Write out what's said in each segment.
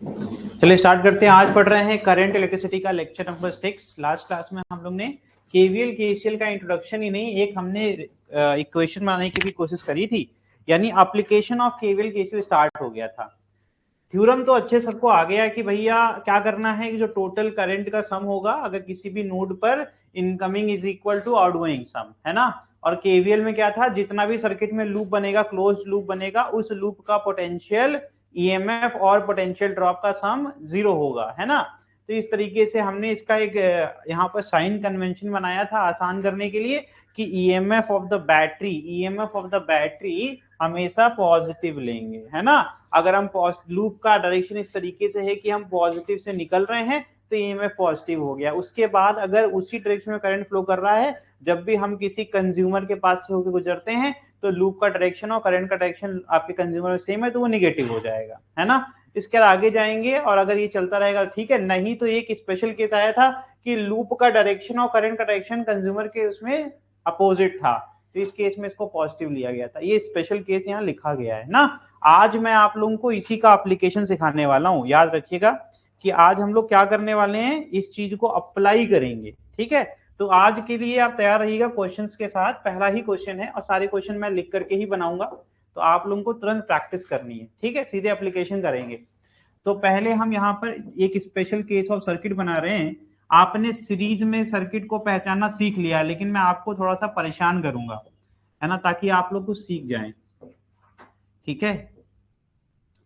चलिए स्टार्ट करते हैं। आज पढ़ रहे हैं करंट इलेक्ट्रिसिटी का लेक्चर नंबर 6। लास्ट क्लास में हम लोग ने केवीएल केसीएल का इंट्रोडक्शन ही नहीं, एक हमने इक्वेशन बनाने की भी कोशिश करी थी, यानी application of KVL KCL start हो गया था। थ्योरम तो अच्छे सबको आ गया कि भैया क्या करना है कि जो टोटल करंट का सम होगा अगर किसी भी नोड पर incoming is equal to outgoing sum, है ना। और केवीएल में क्या था, जितना भी सर्किट में लूप बनेगा, क्लोज्ड लूप बनेगा, उस लूप का पोटेंशियल ईएमएफ और पोटेंशियल ड्रॉप का सम 0 होगा, है ना। तो इस तरीके से हमने इसका एक यहाँ पर साइन कन्वेंशन बनाया था आसान करने के लिए कि ईएमएफ ऑफ द बैटरी हमेशा पॉजिटिव लेंगे, है ना। अगर हम लूप का डायरेक्शन इस तरीके से है कि हम पॉजिटिव से निकल रहे हैं तो ईएमएफ पॉजिटिव हो गया। उसके बाद अगर उसी डायरेक्शन में करंट फ्लो कर रहा है, जब भी हम किसी कंज्यूमर के पास से होकर गुजरते हैं तो लूप का डायरेक्शन और करंट का डायरेक्शन आपके कंज्यूमर में सेम है तो वो निगेटिव हो जाएगा, है ना। इसके आगे जाएंगे और अगर ये चलता रहेगा ठीक है, नहीं तो एक स्पेशल केस आया था कि लूप का डायरेक्शन और करंट का डायरेक्शन कंज्यूमर के उसमें अपोजिट था, तो इस केस में इसको पॉजिटिव लिया गया था। ये स्पेशल केस यहाँ लिखा गया है ना। आज मैं आप लोगों को इसी का एप्लीकेशन सिखाने वाला हूँ। याद रखिएगा कि आज हम लोग क्या करने वाले हैं, इस चीज को अप्लाई करेंगे, ठीक है। तो आज के लिए आप तैयार रहिएगा क्वेश्चंस के साथ। पहला ही क्वेश्चन है और सारे क्वेश्चन मैं लिख करके ही बनाऊंगा, तो आप लोगों को तुरंत प्रैक्टिस करनी है, ठीक है। सीधे एप्लीकेशन करेंगे। तो पहले हम यहाँ पर एक स्पेशल केस ऑफ सर्किट बना रहे हैं। आपने सीरीज में सर्किट को पहचानना सीख लिया, लेकिन मैं आपको थोड़ा सा परेशान करूंगा, है ना, ताकि आप लोग कुछ सीख जाएं, ठीक है।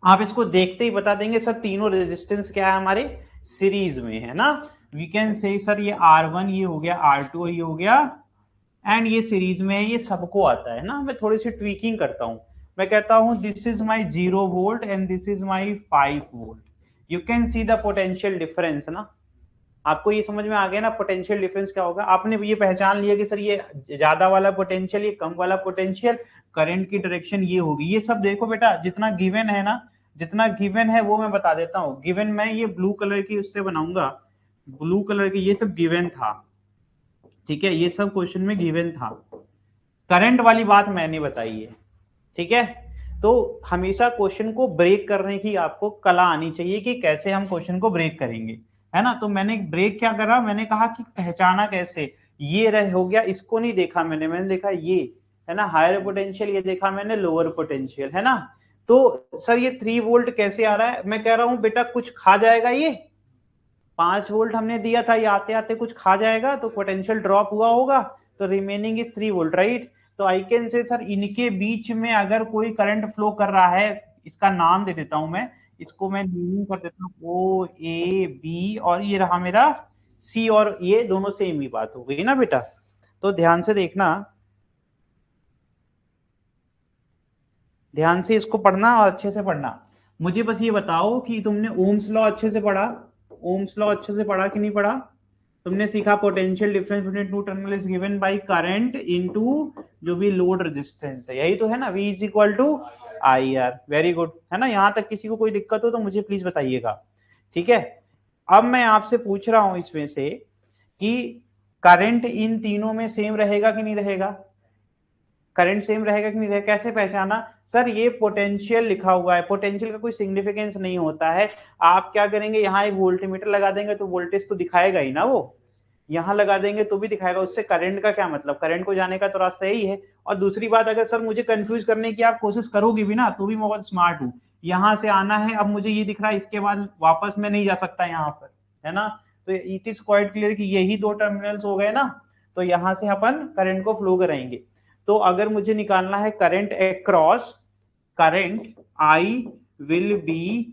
आप इसको देखते ही बता देंगे सर तीनों रेजिस्टेंस क्या है हमारे सीरीज में, है ना। वी कैन से सर ये R1 ये हो गया, R2 और ये हो गया, एंड ये सीरीज में है, ये सबको आता है ना। मैं थोड़ी सी ट्वीकिंग करता हूं, मैं कहता हूं this is my 0 volt and this is my 5 volt. You can see the potential difference ना। आपको ये समझ में आ गया ना पोटेंशियल डिफरेंस क्या होगा। आपने ये पहचान लिया कि सर ये ज्यादा वाला पोटेंशियल, ये कम वाला पोटेंशियल, करंट की डायरेक्शन ये होगी। ये सब देखो बेटा, जितना गिवन है ना, जितना गिवन है वो मैं बता देता हूँ। गिवन मैं ये ब्लू कलर की उससे बनाऊंगा, ब्लू कलर की, ये सब गिवन था, ठीक है। ये सब क्वेश्चन में गिवन था, करंट वाली बात मैंने बताई है, ठीक है। तो हमेशा क्वेश्चन को ब्रेक करने की आपको कला आनी चाहिए कि कैसे हम क्वेश्चन को ब्रेक करेंगे, है ना। तो मैंने ब्रेक क्या करा, मैंने कहा कि पहचाना कैसे, ये रह हो गया, इसको नहीं देखा मैंने देखा ये, है ना, हायर पोटेंशियल, ये देखा मैंने लोअर पोटेंशियल, है ना। तो सर ये 3 वोल्ट कैसे आ रहा है, मैं कह रहा हूं बेटा कुछ खा जाएगा, ये 5 वोल्ट हमने दिया था, ये आते आते कुछ खा जाएगा तो पोटेंशियल ड्रॉप हुआ होगा, तो रिमेनिंग इज 3 वोल्ट, राइट। तो आई कैन से सर इनके बीच में अगर कोई करंट फ्लो कर रहा है, इसका नाम दे देता हूं मैं, इसको मैं मीनिंग कर देता हूं O A B, और ये रहा मेरा C, और ये दोनों सेम ही बात हो गई ना बेटा। तो ध्यान से देखना, ध्यान से इसको पढ़ना और अच्छे से पढ़ना। मुझे बस ये बताओ कि तुमने ओम्स लॉ अच्छे से पढ़ा, ओम्स लॉ अच्छे से पढ़ा कि नहीं पढ़ा। तुमने सीखा potential difference between two terminal is given by current into जो भी लोड रेजिस्टेंस है, यही तो है ना, V is equal to IR। Very good, है ना। यहां तक किसी को कोई दिक्कत हो तो मुझे प्लीज बताइएगा, ठीक है। अब मैं आपसे पूछ रहा हूं इसमें से कि करंट इन तीनों में सेम रहेगा कि नहीं रहेगा, करंट सेम रहेगा कि नहीं रहेगा। कैसे पहचाना, सर ये पोटेंशियल लिखा हुआ है, पोटेंशियल का कोई सिग्निफिकेंस नहीं होता है। आप क्या करेंगे, यहाँ एक वोल्टमीटर लगा देंगे तो वोल्टेज तो दिखाएगा ही ना, वो यहाँ लगा देंगे तो भी दिखाएगा, उससे करंट का क्या मतलब, करंट को जाने का तो रास्ता यही है। और दूसरी बात, अगर सर मुझे कंफ्यूज करने की आप कोशिश करोगे भी ना तो भी मैं बहुत स्मार्ट हूँ। यहाँ से आना है, अब मुझे ये दिख रहा है, इसके बाद वापस में नहीं जा सकता यहाँ पर, है ना। तो इट इज क्वाइट क्लियर कि यही 2 टर्मिनल्स हो गए ना, तो यहाँ से अपन करंट को फ्लो कराएंगे। तो अगर मुझे निकालना है current across, current I will be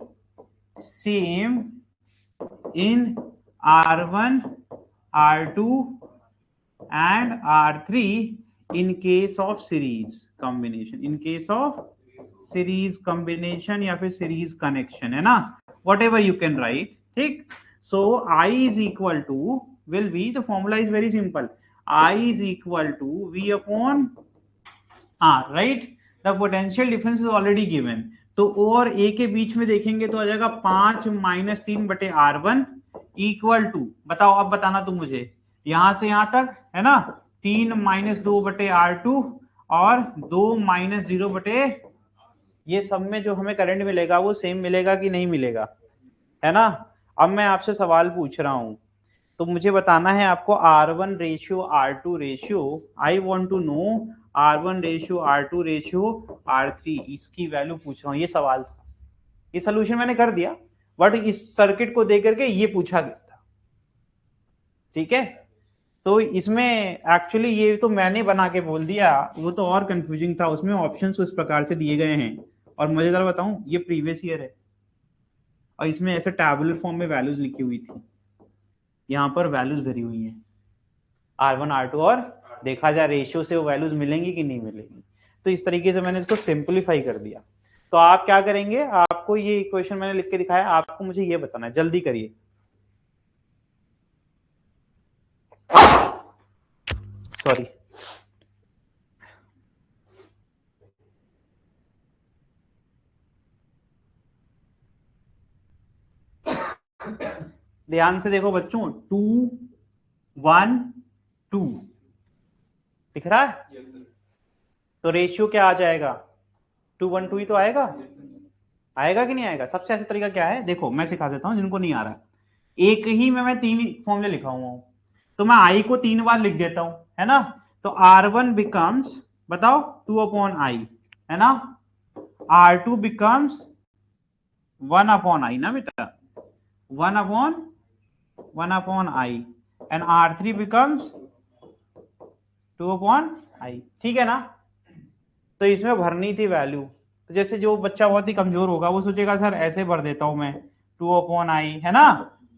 same in R1, R2 and R3 in case of series combination, in case of series combination या फिर series connection, है ना, whatever you can write, ठीक। So I is equal to will be, the formula is very simple, I is equal to V upon R, right। The potential difference is already given, तो O और A के बीच में देखेंगे तो आ जाएगा 5 - 3 बटे R1 equal to, बताओ अब बताना तुम मुझे, यहां से यहां तक है ना, 3 - 2 बटे R2 और 2 - 0 बटे, ये सब में जो हमें करंट मिलेगा वो सेम मिलेगा कि नहीं मिलेगा, है ना। अब मैं आपसे सवाल पूछ रहा हूं, तो मुझे बताना है आपको R1 ratio R2 ratio, I want to know R1 ratio R2 ratio R3, इसकी वैल्यू पूछ रहा हूं, ये सवाल था। ये सोल्यूशन मैंने कर दिया, बट इस सर्किट को देकर के ये पूछा गया था। ठीक है, तो इसमें एक्चुअली ये तो मैंने बना के बोल दिया, वो तो और कंफ्यूजिंग था, उसमें ऑप्शंस उस प्रकार से दिए गए हैं। और मजेदार बताऊं, ये प्रीवियस ईयर है और इसमें ऐसे टैबुलर फॉर्म में वैल्यूज लिखी हुई थी, यहाँ पर वैल्यूज भरी हुई हैं R1 R2, और देखा जाए रेशियो से वो वैल्यूज मिलेंगी कि नहीं मिलेंगी। तो इस तरीके से मैंने इसको सिंपलीफाई कर दिया। तो आप क्या करेंगे, आपको ये इक्वेशन मैंने लिख के दिखाया, आपको मुझे ये बताना है, जल्दी करिए। सॉरी, ध्यान से देखो बच्चों, 2 1 2 दिख रहा है। तो रेशियो क्या आ जाएगा, 2 1 2 ही तो आएगा। आएगा कि नहीं आएगा। सबसे अच्छा तरीका क्या है, देखो मैं सिखा देता हूं जिनको नहीं आ रहा, एक ही में मैं 3 फॉर्मूले लिखा हुआ हूं, तो मैं आई को 3 बार लिख देता हूं, है ना। तो R1 बिकम्स, बताओ, 2 अपॉन आई, है ना। R2 बिकम्स 1 अपॉन आई ना बेटा, 1 upon I, and R3 becomes 2 upon I. ठीक है ना। तो इसमें भरनी थी वैल्यू, तो जैसे जो बच्चा बहुत ही कमजोर होगा वो सोचेगा सर ऐसे भर देता हूं मैं, 2 अपॉन आई, है ना,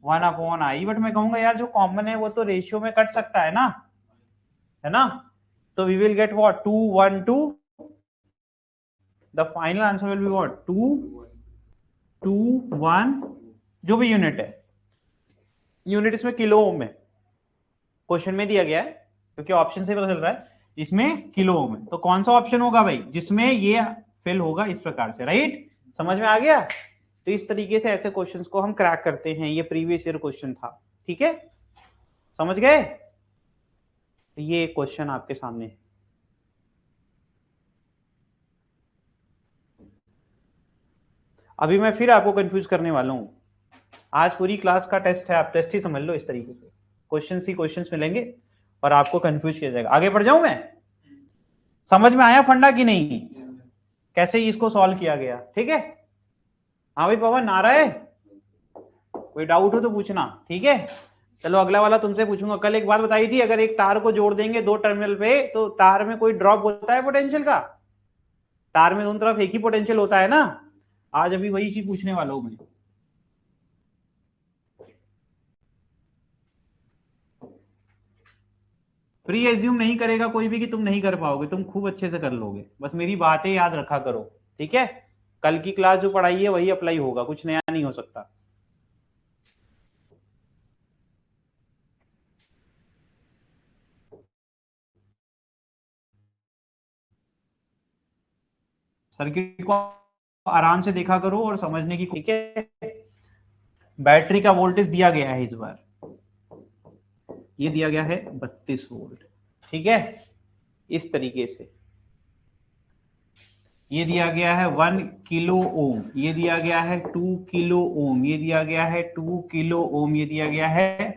1 अपॉन आई, बट मैं कहूंगा यार जो कॉमन है वो तो रेशियो में कट सकता है ना। तो we will get what, 2 1 2, the final answer will be what, 2 2 1, जो भी यूनिट है, यूनिट इसमें किलो ओम में क्वेश्चन में दिया गया है, क्योंकि ऑप्शन से पता चल रहा है इसमें किलो ओम है। तो कौन सा ऑप्शन होगा भाई जिसमें ये फिल होगा इस प्रकार से, राइट। समझ में आ गया। तो इस तरीके से ऐसे क्वेश्चंस को हम क्रैक करते हैं, ये प्रीवियस ईयर क्वेश्चन था। ठीक है, समझ गए। ये क्वेश्चन आपके सामने है। अभी मैं फिर आपको कंफ्यूज करने वाला हूं, आज पूरी क्लास का टेस्ट है, आप टेस्ट ही समझ लो। इस तरीके से क्वेश्चंस ही क्वेश्चंस मिलेंगे और आपको कंफ्यूज किया जाएगा। आगे बढ़ जाऊं मैं, समझ में आया फंडा कि नहीं, कैसे इसको सॉल्व किया गया। ठीक है, हाँ भाई पवन आ रहा है, कोई डाउट हो तो पूछना। ठीक है, चलो अगला वाला तुमसे पूछूंगा। कल एक बात बताई थी, अगर एक तार को जोड़ देंगे दो टर्मिनल पे तो तार में कोई ड्रॉप होता है पोटेंशियल का, तार में दोनों तरफ एक ही पोटेंशियल होता है ना। आज अभी वही चीज पूछने वाला हूं मैं। प्री एज्यूम नहीं करेगा कोई भी कि तुम नहीं कर पाओगे, तुम खूब अच्छे से कर लोगे, बस मेरी बातें याद रखा करो। ठीक है, कल की क्लास जो पढ़ाई है वही अप्लाई होगा, कुछ नया नहीं हो सकता। सर्किट को आराम से देखा करो और समझने की। ठीक है, बैटरी का वोल्टेज दिया गया है इस बार, ये दिया गया है 32 वोल्ट। ठीक है, इस तरीके से ये दिया गया है 1 किलो ओम, ये दिया गया है 2 किलो ओम, ये दिया गया है 2 किलो ओम, ये दिया गया है।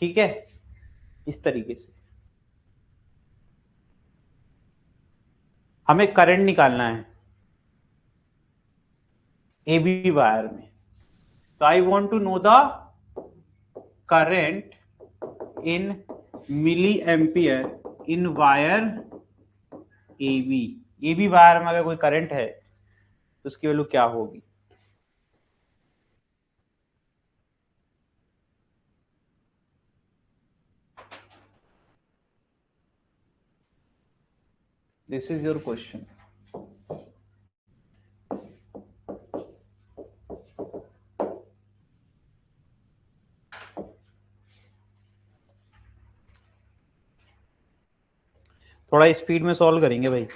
ठीक है, इस तरीके से हमें करंट निकालना है ए बी वायर में। तो I want to know the current in milliampere in wire A B wire में अगर कोई करंट है तो उसकी वैल्यू क्या होगी। This is your question. थोड़ा स्पीड में सॉल्व करेंगे भाई।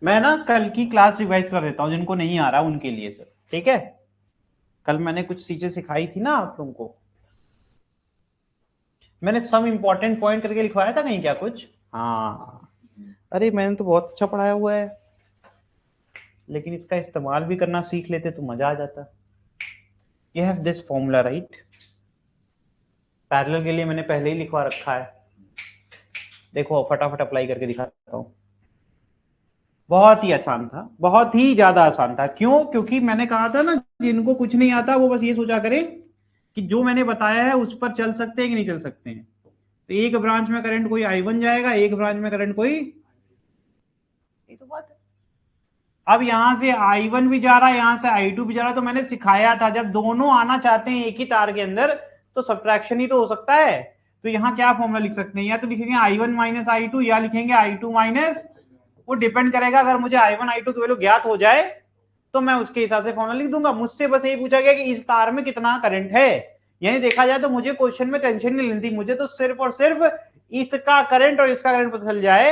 मैं ना कल की क्लास रिवाइज कर देता हूँ जिनको नहीं आ रहा उनके लिए सर, ठीक है। कल मैंने कुछ चीजें सिखाई थी ना आप लोगों को, मैंने सम इंपॉर्टेंट पॉइंट करके लिखवाया था कहीं क्या कुछ। हाँ, अरे मैंने तो बहुत अच्छा पढ़ाया हुआ है, लेकिन इसका इस्तेमाल भी करना सीख लेते तो मजा आ जाता। You have this formula right, parallel के लिए मैंने पहले ही लिखवा रखा है, देखो फटाफट अप्लाई करके दिखाता हूँ। बहुत ही आसान था, बहुत ही ज्यादा आसान था। क्यों? क्योंकि मैंने कहा था ना, जिनको कुछ नहीं आता वो बस ये सोचा करे कि जो मैंने बताया है उस पर चल सकते हैं कि नहीं चल सकते हैं। तो एक ब्रांच में करंट कोई I1 जाएगा, एक ब्रांच में करंट कोई, ये तो बात है। अब यहां से I1 भी जा रहा है, यहां से I2 भी जा रहा है, तो मैंने सिखाया था जब दोनों आना चाहते हैं एक ही तार के अंदर तो सब्ट्रैक्शन ही तो हो सकता है। तो यहाँ क्या फॉर्मूला लिख सकते हैं, या तो लिखेंगे I1 माइनस I2 या लिखेंगे I2 माइनस, वो डिपेंड करेगा। अगर मुझे I1 I2 की वैल्यू ज्ञात हो जाए तो मैं उसके हिसाब से फॉर्मूला लिख दूंगा। मुझसे बस यही पूछा गया कि इस तार में कितना करंट है, यानी देखा जाए तो मुझे क्वेश्चन में टेंशन नहीं लेनी थी, मुझे तो सिर्फ और सिर्फ इसका करंट और इसका करंट पता चल जाए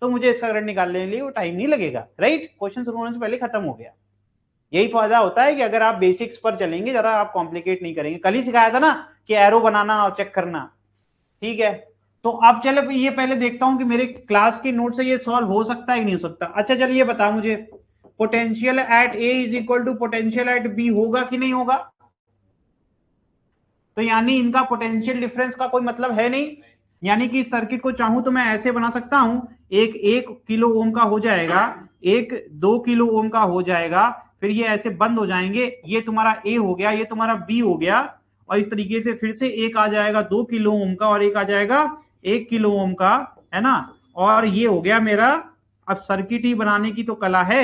तो मुझे इसका करंट निकालने के लिए वो टाइम नहीं लगेगा, राइट। क्वेश्चन शुरू होने से पहले खत्म हो गया। यही फायदा होता है कि अगर आप बेसिक्स पर चलेंगे, जरा आप कॉम्प्लिकेट नहीं करेंगे। कल ही सिखाया था ना कि एरो बनाना और चेक करना, ठीक है। तो अब चलो ये पहले देखता हूं कि मेरे क्लास के नोट से ये सॉल्व हो सकता है कि नहीं हो सकता। अच्छा चलिए ये बता मुझे, potential at A is equal to potential at B होगा कि नहीं होगा? तो यानी इनका पोटेंशियल डिफरेंस का कोई मतलब है नहीं, यानी कि इस सर्किट को चाहूं तो मैं ऐसे बना सकता हूं, एक 1 किलो ओम का हो जाएगा, एक 2 किलो ओम का हो जाएगा, फिर ये ऐसे बंद हो जाएंगे, ये तुम्हारा ए हो गया, ये तुम्हारा बी हो गया, और इस तरीके से फिर से एक आ जाएगा 2 किलो ओम का और एक आ जाएगा 1 किलो ओम का, है ना। और ये हो गया मेरा, अब सर्किट ही बनाने की तो कला है,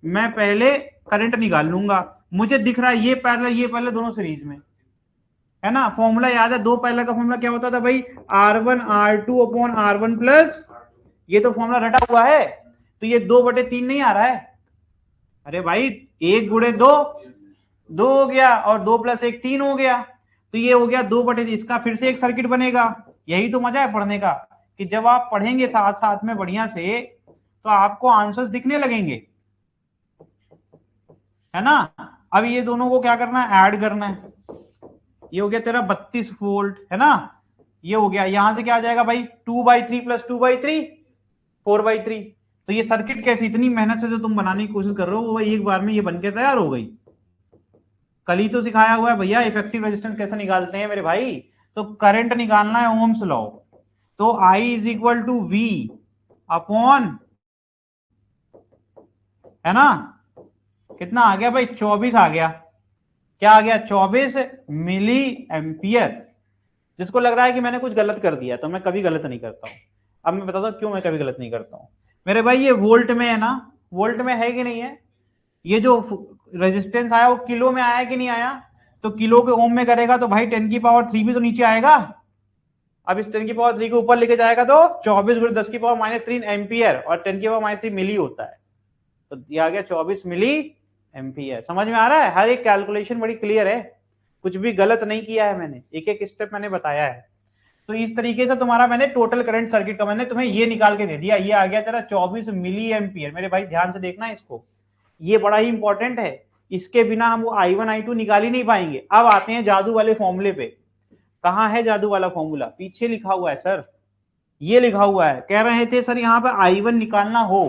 मैं पहले करंट निकाल लूंगा। मुझे दिख रहा है ये पैरेलल दोनों सीरीज में है ना। फॉर्मूला याद है, दो पहले का फॉर्मूला क्या होता था भाई, R1 R2 upon R1 plus, ये तो फॉर्मूला रटा हुआ है। तो ये 2/3 नहीं आ रहा है, अरे भाई 1 गुणे 2 2 हो गया, और 2 + 1 3 हो गया, तो ये हो गया 2/3। इसका फिर से एक सर्किट बनेगा। यही तो मजा है पढ़ने का, कि जब आप पढ़ेंगे साथ साथ में बढ़िया से तो आपको आंसर्स दिखने लगेंगे, है ना। अब ये दोनों को क्या करना है, ऐड करना है। ये हो गया तेरा 32 वोल्ट, है ना। ये हो गया, यहां से क्या आ जाएगा भाई, 2/3 + 2/3 4/3। तो ये सर्किट कैसी, इतनी मेहनत से जो तुम बनाने की कोशिश कर रहे हो वो एक बार में ये बनके तैयार हो गई। कल ही तो सिखाया हुआ है भैया इफेक्टिव रेजिस्टेंस कैसे निकालते हैं मेरे भाई। तो करंट निकालना है ओम्स लॉ, तो I is equal to V upon, है ना, कितना आ गया भाई, 24 आ गया। क्या आ गया, 24 मिली एम्पियर। जिसको लग रहा है कि मैंने कुछ गलत कर दिया, तो मैं कभी गलत नहीं करता हूं। अब मैं बताता हूं क्यों मैं कभी गलत नहीं करता हूं। मेरे भाई ये वोल्ट में है ना, वोल्ट में है कि नहीं है, ये जो रेजिस्टेंस आया वो किलो में आया कि नहीं आया, तो किलो के ओम में करेगा तो भाई 10⁻³ भी तो नीचे आएगा। अब इस 10⁻³ को ऊपर लेके जाएगा तो 24 × 10⁻³ एम्पियर, और 10⁻³ मिली होता है, तो ये आ गया 24 मिली एम्पियर। समझ में आ रहा है, हर एक कैलकुलेशन बड़ी क्लियर है, कुछ भी गलत नहीं किया है मैंने, एक एक स्टेप मैंने बताया है। तो इस तरीके से तुम्हारा मैंने टोटल करंट सर्किट का मैंने तुम्हें ये निकाल के दे दिया, ये आ गया तेरा 24 मिली एम्पियर। मेरे भाई ध्यान से देखना इसको, ये बड़ा ही इंपॉर्टेंट है, इसके बिना हम वो I1 I2 निकाल ही नहीं पाएंगे। अब आते हैं जादू वाले फॉर्मूले पे। कहां है जादू वाला फॉर्मूला, पीछे लिखा हुआ है सर, ये लिखा हुआ है। कह रहे थे सर यहाँ पे I1 निकालना हो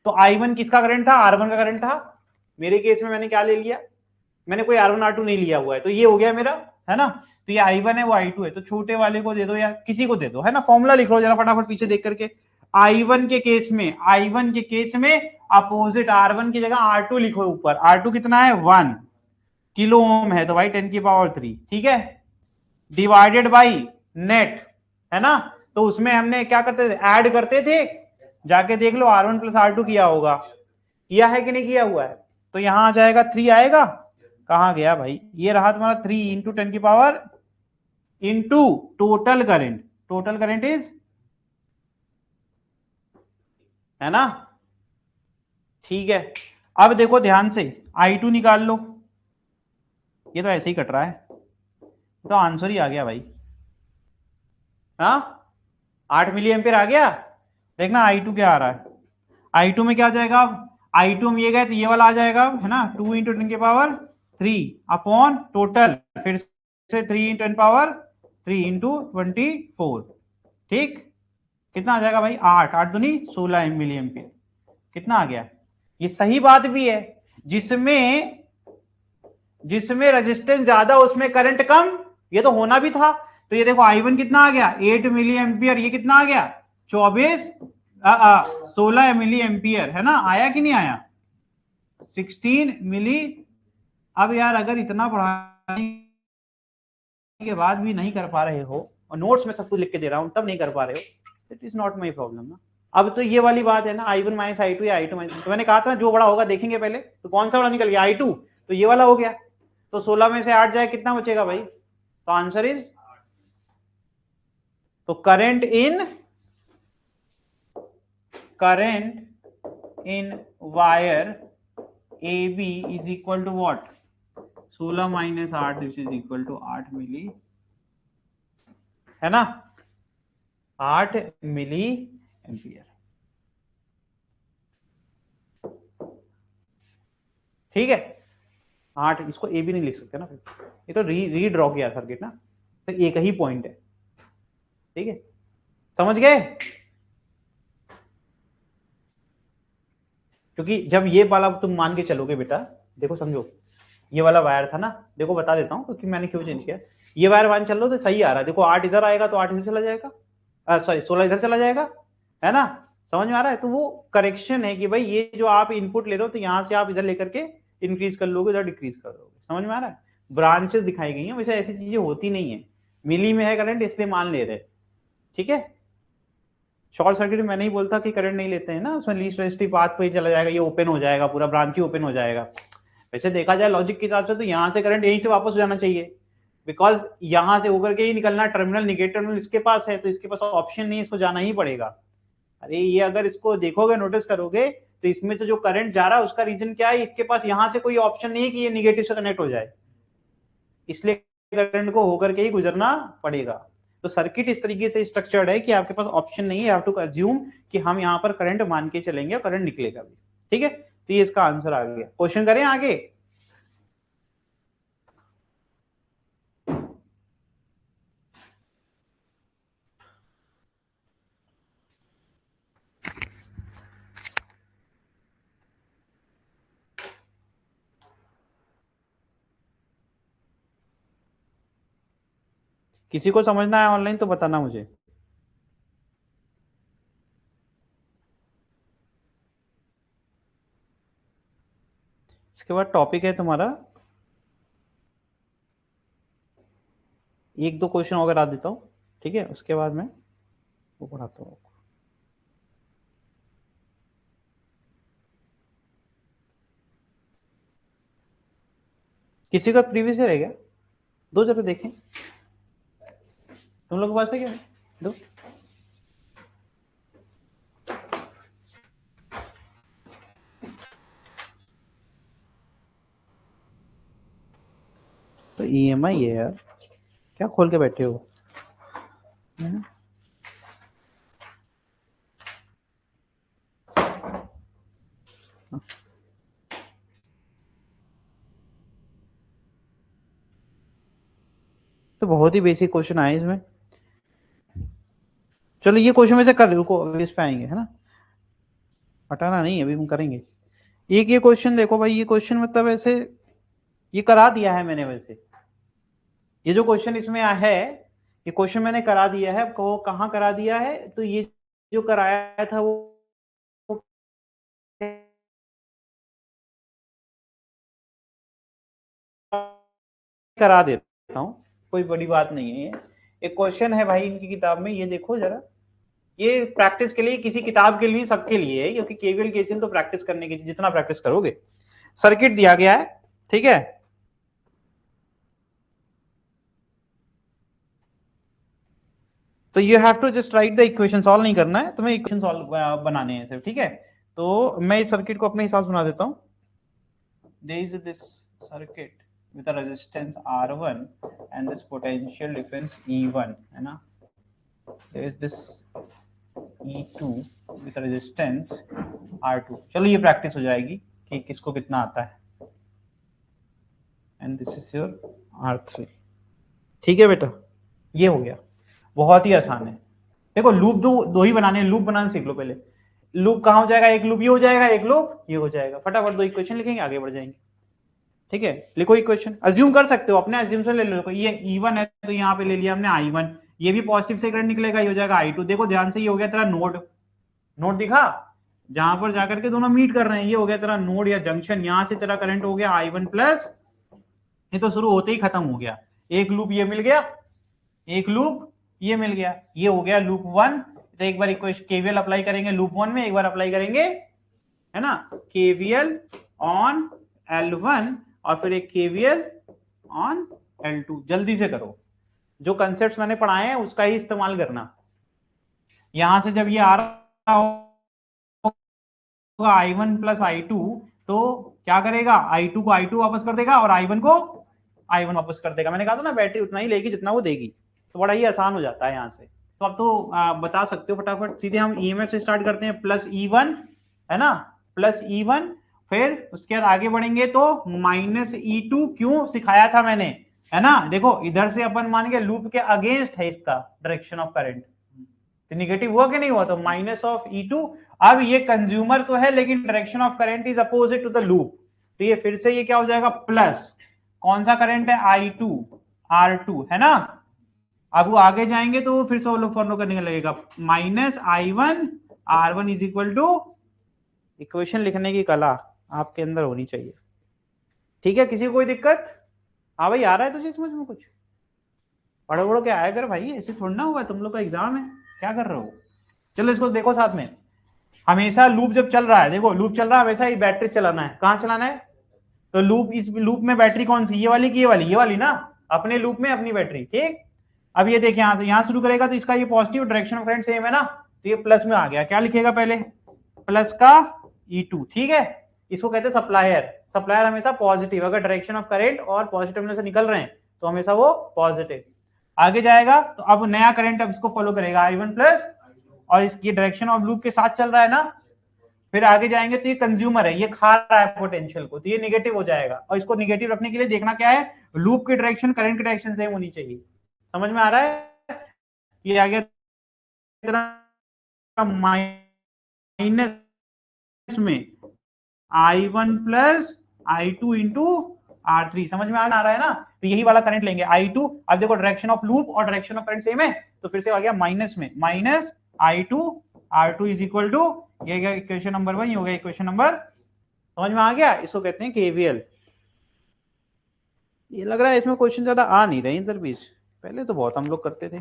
तो I1 किसका करंट था, R1 का करंट था। मेरे केस में मैंने क्या ले लिया, मैंने कोई R1 R2 नहीं लिया हुआ है, तो ये हो गया मेरा, है ना। तो ये I1 है वो I2 है, तो छोटे वाले को दे दो या किसी को दे दो, है ना। फॉर्मूला लिख लो जरा फटाफट पीछे देख करके। I1 के केस में अपोजिट R1 की जगह R2 लिखो ऊपर। R2 कितना है, 1 किलो ओम है, तो भाई 10⁻3, ठीक है, डिवाइडेड बाई नेट, है ना। तो उसमें हमने क्या करते थे, ऐड करते थे, जाके देख लो R1 + R2 किया होगा, किया है कि नहीं किया हुआ है। तो यहां आ जाएगा 3 आएगा, कहां गया भाई, ये रहा तुम्हारा 3 × 10⁻, इंटू टोटल करंट इज, है ना, ठीक है। अब देखो ध्यान से, I2 निकाल लो, ये तो ऐसे ही कट रहा है, तो आंसर ही आ गया भाई, हाँ 8 मिली एम्पियर आ गया। देखना I2 क्या आ रहा है, I2 में क्या आ जाएगा, I2 में ये गए तो ये वाला आ जाएगा, है ना, 2 इंटू 10 की पावर 3 अपॉन टोटल, फिर से 3 इंटू 10 पावर 3 इंटू 24, ठीक, कितना आ जाएगा भाई, 8, 8 दूनी 16 मिली एम्पियर, कितना आ गया। ये सही बात भी है, जिसमें रेजिस्टेंस ज्यादा उसमें करंट कम, ये तो होना भी था। तो ये देखो I1 कितना आ गया, 8 मिली एम्पियर, ये कितना आ गया 16 मिली एम्पियर, है ना, आया कि नहीं आया 16 मिली। अब यार अगर इतना पढ़ाने के बाद भी नहीं कर पा रहे हो और नोट्स में सब कुछ लिख के दे रहा हूं तब नहीं कर पा रहे हो, it is not my problem ना। अब तो ये वाली बात है ना, I1 माइनस I2 या I2 माइनस, तो मैंने कहा था जो बड़ा होगा देखेंगे पहले, तो कौन सा बड़ा निकल गया I2, तो ये वाला हो गया, तो 16 में से 8 जाए कितना बचेगा भाई, तो आंसर इज, तो current in wire AB is equal to what, 16 minus 8 this is equal to 8 milli, है ना, 8 मिली एम्पियर, ठीक है। 8, इसको ए भी नहीं लिख सकते ना, ये तो रीड्रॉ किया सर्किट ना, तो एक ही पॉइंट है, ठीक है, समझ गए। क्योंकि जब ये वाला तुम मान के चलोगे बेटा, देखो समझो, ये वाला वायर था ना, देखो बता देता हूँ क्योंकि मैंने क्यों चेंज किया, ये वायर मान चल लो तो सही आ रहा है, देखो 8 इधर आएगा तो 8 इधर चला जाएगा, सॉरी 16 इधर चला जाएगा, है ना, समझ में आ रहा है। तो वो करेक्शन है कि भाई ये जो आप इनपुट ले रहे हो तो यहां से आप इधर लेकर के इंक्रीज कर लोगे, इधर डिक्रीज कर दोगे, समझ में आ रहा है। ब्रांचेस दिखाई गई हैं, वैसे ऐसी चीजें होती नहीं है, मिली में है करंट इसलिए मान ले रहे, ठीक है। शॉर्ट सर्किट में मैं नहीं बोलता कि करंट नहीं लेते हैं ना, उसमें लीस्ट रेजिस्टिव पाथ पे ही चला जाएगा, ये ओपन हो जाएगा, पूरा ब्रांच ही ओपन हो जाएगा। वैसे देखा जाए लॉजिक के हिसाब से तो यहाँ से करंट यहीं से वापस हो जाना चाहिए, बिकॉज यहाँ से होकर के ही निकलना, टर्मिनल निगेटिव टर्मिनल इसके पास है, तो इसके पास ऑप्शन नहीं है, इसको जाना ही पड़ेगा। अरे ये अगर इसको देखोगे, नोटिस करोगे, तो इसमें से जो करंट जा रहा है उसका रीजन क्या है, इसके पास यहाँ से कोई ऑप्शन नहीं है कि ये निगेटिव से कनेक्ट हो जाए, इसलिए करंट को होकर के ही गुजरना पड़ेगा। तो सर्किट इस तरीके से स्ट्रक्चर्ड है कि आपके पास ऑप्शन नहीं है, यू हैव टू अज्यूम कि हम यहाँ पर करंट मान के चलेंगे और करंट निकलेगा भी, ठीक है। तो ये इसका आंसर आ गया। क्वेश्चन करें आगे। किसी को समझना है ऑनलाइन तो बताना मुझे। इसके बाद टॉपिक है तुम्हारा, एक दो क्वेश्चन और करा देता हूँ, ठीक है, उसके बाद मैं वो पढ़ाता हूँ। किसी का प्रीवियस ईयर है क्या, दो जरा देखें, तुम लोग के पास है क्या, दो। तो EMI है यार, क्या खोल के बैठे हो, तो बहुत ही बेसिक क्वेश्चन आए इसमें। चलो ये क्वेश्चन में से कर, रुको अभी इस पे आएंगे, है ना, हटाना नहीं अभी हम करेंगे। एक ये क्वेश्चन देखो भाई, ये क्वेश्चन मतलब ऐसे ये करा दिया है मैंने, वैसे ये जो क्वेश्चन इसमें है, ये क्वेश्चन मैंने करा दिया है, वो कहाँ करा दिया है, तो ये जो कराया था वो करा देता हूँ, कोई बड़ी बात नहीं है। ये एक क्वेश्चन है भाई इनकी किताब में, ये देखो जरा, ये प्रैक्टिस के लिए, किसी किताब के लिए, सबके लिए है, क्योंकि केवीएल केसीएल तो प्रैक्टिस करने की, जितना प्रैक्टिस करोगे। सर्किट दिया गया है, ठीक है, तो you have to just write the equation, solve नहीं करना है तुम्हें, इक्वेशन सॉल्व बनाने हैं सिर्फ, ठीक है। तो मैं इस सर्किट को अपने हिसाब से बना देता हूँ। There is this circuit with a resistance R1 and this potential difference E1, है ना, there is this E2 with resistance R2। चलो ये प्रैक्टिस हो जाएगी कि किसको कितना आता है। And this is your R3। ठीक है बेटा, ये हो गया, बहुत ही आसान है। देखो लूप दो ही बनाने हैं, लूप बनाना सीख लो पहले। लूप कहाँ हो जाएगा, एक लूप ये हो जाएगा, एक लूप ये हो जाएगा। फटाफट दो इक्वेशन लिखेंगे, आगे बढ़ जाएंगे। ठीक है, लिखो इक्वेशन, अज्यूम कर सकते हो, अपने अज्यूमशन ले लो। ये E1 है तो यहाँ पे ले लिया हमने I1, ये भी पॉजिटिव से करंट निकलेगा, ये हो जाएगा I2। देखो ध्यान से, ये हो गया तेरा नोड, नोड दिखा जहां पर जाकर के दोनों मीट कर रहे हैं, ये हो गया तेरा नोड या जंक्शन। यहां से तेरा करंट हो गया I1 प्लस, ये तो शुरू होते ही खत्म हो गया। एक लूप ये मिल गया, एक लूप ये मिल गया, ये हो गया लूप 1। तो एक बार इक्वेशन केवीएल अप्लाई करेंगे लूप 1 में, एक बार अप्लाई करेंगे, है ना, केवीएल ऑन L1 और फिर एक केवीएल ऑन L2। जल्दी से करो, जो कंसेप्ट्स मैंने पढ़ाए हैं उसका ही इस्तेमाल करना। यहां से जब ये आ रहा होगा I1 प्लस I2, तो क्या करेगा, I2 को I2 वापस कर देगा और I1 को I1 वापस कर देगा। मैंने कहा था ना, बैटरी उतना ही लेगी जितना वो देगी। तो बड़ा ही आसान हो जाता है यहाँ से। तो अब तो बता सकते हो फटाफट। सीधे हम EMF से स्टार्ट करते हैं, प्लस E1, है ना, प्लस E1। फिर उसके बाद आगे बढ़ेंगे तो माइनस E2। क्यों सिखाया था मैंने, है ना। देखो इधर से अपन मान के लूप के अगेंस्ट है इसका डायरेक्शन ऑफ करंट, तो निगेटिव हुआ कि नहीं हुआ, तो माइनस ऑफ E2। अब ये कंज्यूमर तो है लेकिन direction of current is opposite to the loop, तो ये फिर से ये क्या हो जाएगा, प्लस, कौन सा करंट है, I2 R2, है ना। अब वो आगे जाएंगे तो वो फिर से फॉलो करने लगेगा, minus I1 R1 is equal to, equation लिखने की कला आपके अंदर होनी चाहिए। ठीक है, किसी को कोई दिक्कत? हाँ भाई, आ रहा है तुझे समझ में कुछ? पढ़ो पढ़ो के आया कर भाई, ऐसे थोड़ा ना होगा, तुम लोग का एग्जाम है, क्या कर रहे हो। चलो इसको देखो साथ में। हमेशा लूप जब चल रहा है, देखो लूप चल रहा है हमेशा, ये बैटरी चलाना है, कहाँ चलाना है, तो लूप, इस लूप में बैटरी कौन सी, ये वाली की ये वाली, ये वाली ना, अपने लूप में अपनी बैटरी। ठीक, अब ये देखिए यहां से यहां शुरू करेगा तो इसका ये positive, direction of current same है ना, तो ये प्लस में आ गया। क्या लिखेगा पहले, प्लस का E2। ठीक है, इसको कहते हैं सप्लायर। सप्लायर हमेशा पॉजिटिव, अगर डायरेक्शन ऑफ करंट और पॉजिटिव में से निकल रहे हैं तो हमेशा वो पॉजिटिव। आगे जाएगा तो अब नया करंट अब इसको फॉलो करेगा, I1 प्लस, और इसकी डायरेक्शन ऑफ लूप के साथ चल रहा है ना। फिर आगे जाएंगे तो ये कंज्यूमर है, ये खा रहा है पोटेंशियल को, तो ये निगेटिव हो जाएगा। और इसको निगेटिव रखने के लिए देखना क्या है, लूप की डायरेक्शन करंट की डायरेक्शन सेम होनी चाहिए। समझ में आ रहा है, ये आ गया माइनस में I1 plus I2 into R3। समझ में आ रहा है ना, तो यही वाला करंट लेंगे I2। अब देखो डायरेक्शन ऑफ लूप और डायरेक्शन ऑफ करंट सेम है, तो फिर से आ गया माइनस में, minus I2 R2 is equal to, ये गया इक्वेशन नंबर 1, ये हो गया इक्वेशन नंबर, समझ में आ गया। इसको कहते हैं KVL। ये लग रहा है इसमें क्वेश्चन ज्यादा आ नहीं रहे इधर बीच, पहले तो बहुत हम लोग करते थे।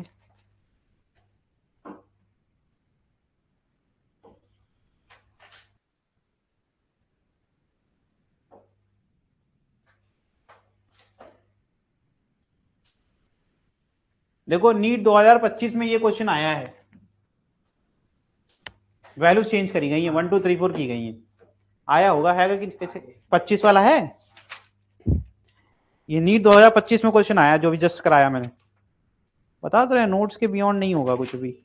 देखो नीट 2025 में ये क्वेश्चन आया है, वैल्यूज चेंज करी गई है, 1 2 3 4 की गई है। आया होगा, है कि कैसे, 25 वाला है ये, नीट 2025 में क्वेश्चन आया जो भी जस्ट कराया मैंने। बता तो रहे, नोट्स के बियॉन्ड नहीं होगा कुछ भी।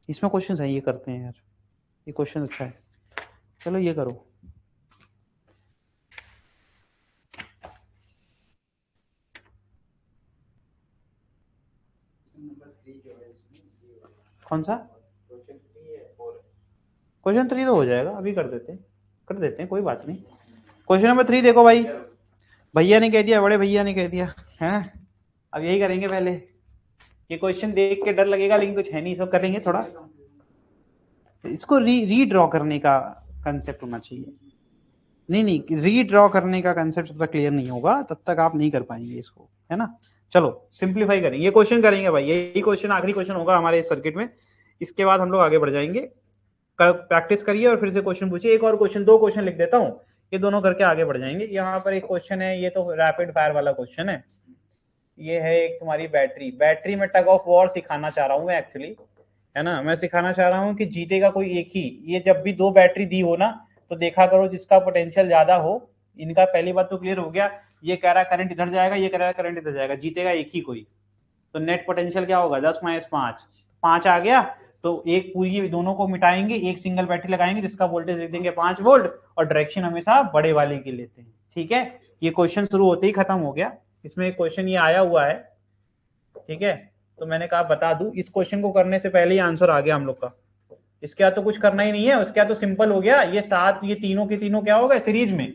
इसमें क्वेश्चन है, ये करते हैं यार, ये क्वेश्चन अच्छा है। चलो ये करो, कौन सा क्वेश्चन 3 तो हो जाएगा, अभी कर देते हैं, कोई बात नहीं। क्वेश्चन नंबर 3 देखो भाई, भैया ने कह दिया, बड़े भैया ने कह दिया है। अब यही करेंगे पहले, ये क्वेश्चन देख के डर लगेगा लेकिन कुछ है नहीं, सब करेंगे थोड़ा। इसको रीड्रॉ करने का कंसेप्ट होना चाहिए। नहीं, रीड्रॉ करने का कंसेप्ट जब तक क्लियर नहीं होगा तब तक आप नहीं कर पाएंगे इसको, है ना। चलो सिंप्लीफाई करेंगे, ये क्वेश्चन करेंगे भाई, यही क्वेश्चन आखिरी क्वेश्चन होगा हमारे इस सर्किट में। इसके बाद हम लोग आगे बढ़ जाएंगे। प्रैक्टिस करिए और फिर से क्वेश्चन पूछिए। एक और क्वेश्चन, 2 क्वेश्चन लिख देता हूँ, ये दोनों करके आगे बढ़ जाएंगे। यहाँ पर एक क्वेश्चन है, ये तो रैपिड फायर वाला क्वेश्चन है। ये है एक तुम्हारी बैटरी में टग ऑफ वॉर सिखाना चाह रहा हूँ मैं एक्चुअली, है ना। मैं सिखाना चाह रहा हूँ कि जीतेगा कोई एक ही। ये जब भी 2 बैटरी दी हो ना, तो देखा करो जिसका पोटेंशियल ज्यादा हो। इनका पहली बात तो क्लियर हो गया, ये कह रहा है करंट इधर जाएगा, ये कह रहा है करंट इधर जाएगा, जीतेगा एक ही कोई। तो नेट पोटेंशियल क्या होगा 10 - 5, 5 आ गया। तो एक पूरी दोनों को मिटाएंगे, एक सिंगल बैटरी लगाएंगे जिसका वोल्टेज लिख देंगे 5 वोल्ट और डायरेक्शन हमेशा बड़े वाले की लेते हैं। ठीक है, ये क्वेश्चन शुरू होते ही खत्म हो गया। इसमें एक क्वेश्चन ये आया हुआ है, ठीक है, तो मैंने कहा बता दूं, इस क्वेश्चन को करने से पहले ही आंसर आ गया हम लोग का। इसके बाद तो कुछ करना ही नहीं है, उसके बाद तो सिंपल हो गया। ये 7, ये तीनों के तीनों क्या होगा सीरीज में,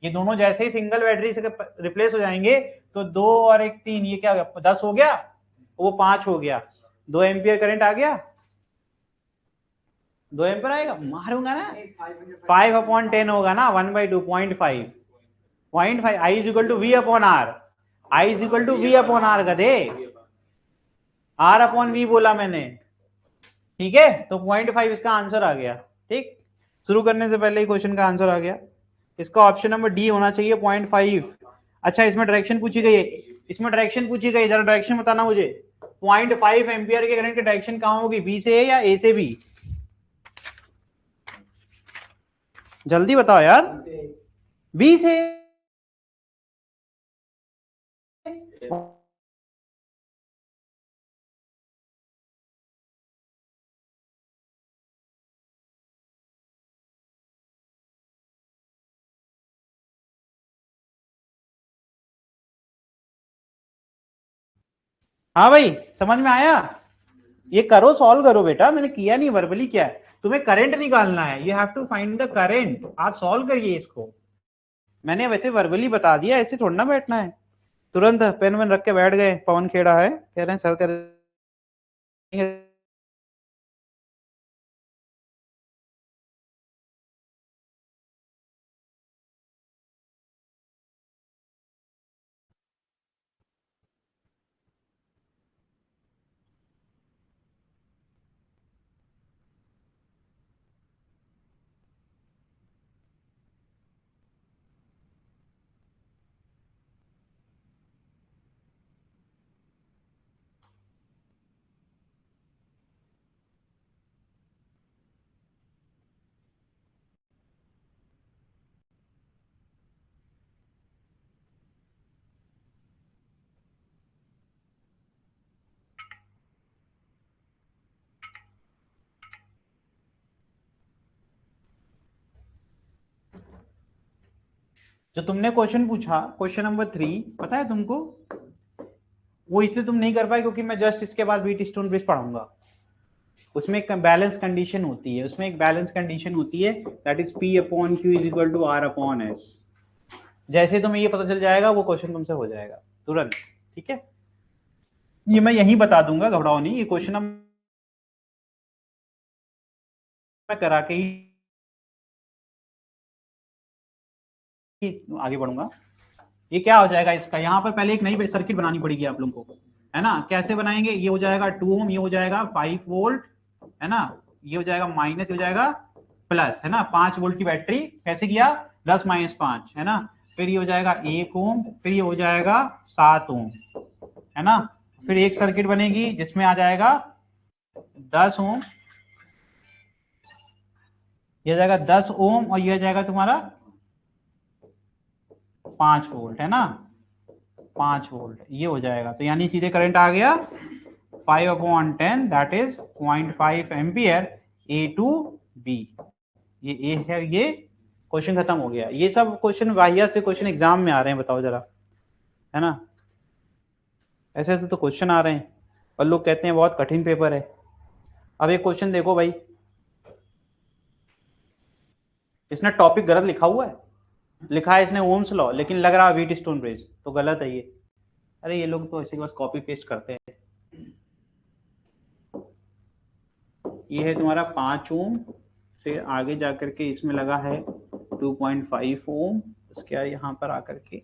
ये दोनों जैसे ही सिंगल बैटरी से रिप्लेस हो जाएंगे तो 2 और 1 3, ये क्या हो गया 10 हो गया, वो 5 हो गया, 2 एम्पियर करंट आ गया, 2 एम्पियर आएगा, मारूंगा ना 5/10 होगा ना, 1/2 0.5 0.5 I is equal to V upon R, I is equal to V upon R गधे, R upon V बोला मैंने। ठीक है, तो 0.5 इसका आंसर आ गया। ठीक, शुरू करने से पहले ही क्वेश्चन का आंसर आ गया। इसका ऑप्शन नंबर डी होना चाहिए 0.5। अच्छा, इसमें डायरेक्शन पूछी गई है, इसमें डायरेक्शन पूछी गई, जरा डायरेक्शन बताना मुझे। 0.5 एम्पियर के करंट की डायरेक्शन कहां होगी, बी से ए या ए से बी? जल्दी बताओ यार, बी से। हाँ भाई, समझ में आया? ये करो, सॉल्व करो बेटा, मैंने किया नहीं, वर्बली क्या है, तुम्हें करंट निकालना है, you have to find the current. आप सॉल्व करिए इसको, मैंने वैसे वर्बली बता दिया, ऐसे थोड़ा ना बैठना है। तुरंत पेन वेन रख के बैठ गए। पवन खेड़ा है, कह रहे हैं सर करेंगे। जो तुमने क्वेश्चन पूछा, क्वेश्चन नंबर 3, पता है तुमको, वो इसलिए तुम नहीं कर पाए क्योंकि मैं जस्ट इसके बाद व्हीट स्टोन ब्रिज पढ़ाऊंगा। उसमें एक बैलेंस कंडीशन होती है, उसमें एक बैलेंस कंडीशन होती है, that is P upon Q is equal to R upon S। जैसे तुम्हें ये पता चल जाएगा, वो क्वेश्चन तुमसे हो जाएगा तुरंत। ठीक है, ये मैं यही बता दूंगा, घबराओ नहीं, ये क्वेश्चन मैं करा के ही आगे बढ़ूंगा। ये क्या हो जाएगा इसका, यहाँ पर पहले एक नई सर्किट बनानी पड़ेगी आप लोगों को, है ना। कैसे बनाएंगे, ये हो जाएगा 2 ओम, ये हो जाएगा 5 वोल्ट, है ना, ये हो जाएगा माइनस, ये हो जाएगा प्लस, है ना। 5 वोल्ट की बैटरी, कैसे किया 10 - 5, है ना। फिर ये हो जाएगा 1 ओम, फिर ये हो जाएगा 7 ओम, है ना। फिर एक सर्किट बनेगी जिसमें आ जाएगा 10 ओम, ये जाएगा 10 ओम, और ये जाएगा तुम्हारा 5 वोल्ट, है ना, 5 वोल्ट, ये हो जाएगा। तो यानी सीधे करंट आ गया 5/10, that is 0.5 ampere A to B। ये A है, ये क्वेश्चन खत्म हो गया। ये सब क्वेश्चन वाहियात से क्वेश्चन एग्जाम में आ रहे हैं, बताओ जरा, है ना। ऐसे ऐसे तो क्वेश्चन आ रहे हैं और लोग कहते हैं बहुत कठिन पेपर है। अब एक क्वेश्चन देखो भाई, इसने टॉपिक गलत लिखा हुआ है, लिखा है इसने ओम्स लॉ, लेकिन लग रहा है व्हीट स्टोन ब्रिज, तो गलत है ये। अरे ये लोग तो ऐसे बस कॉपी पेस्ट करते हैं। ये है तुम्हारा 5 ओम, फिर आगे जाकर के इसमें लगा है 2.5 ओम, उसके बाद यहाँ पर आकर के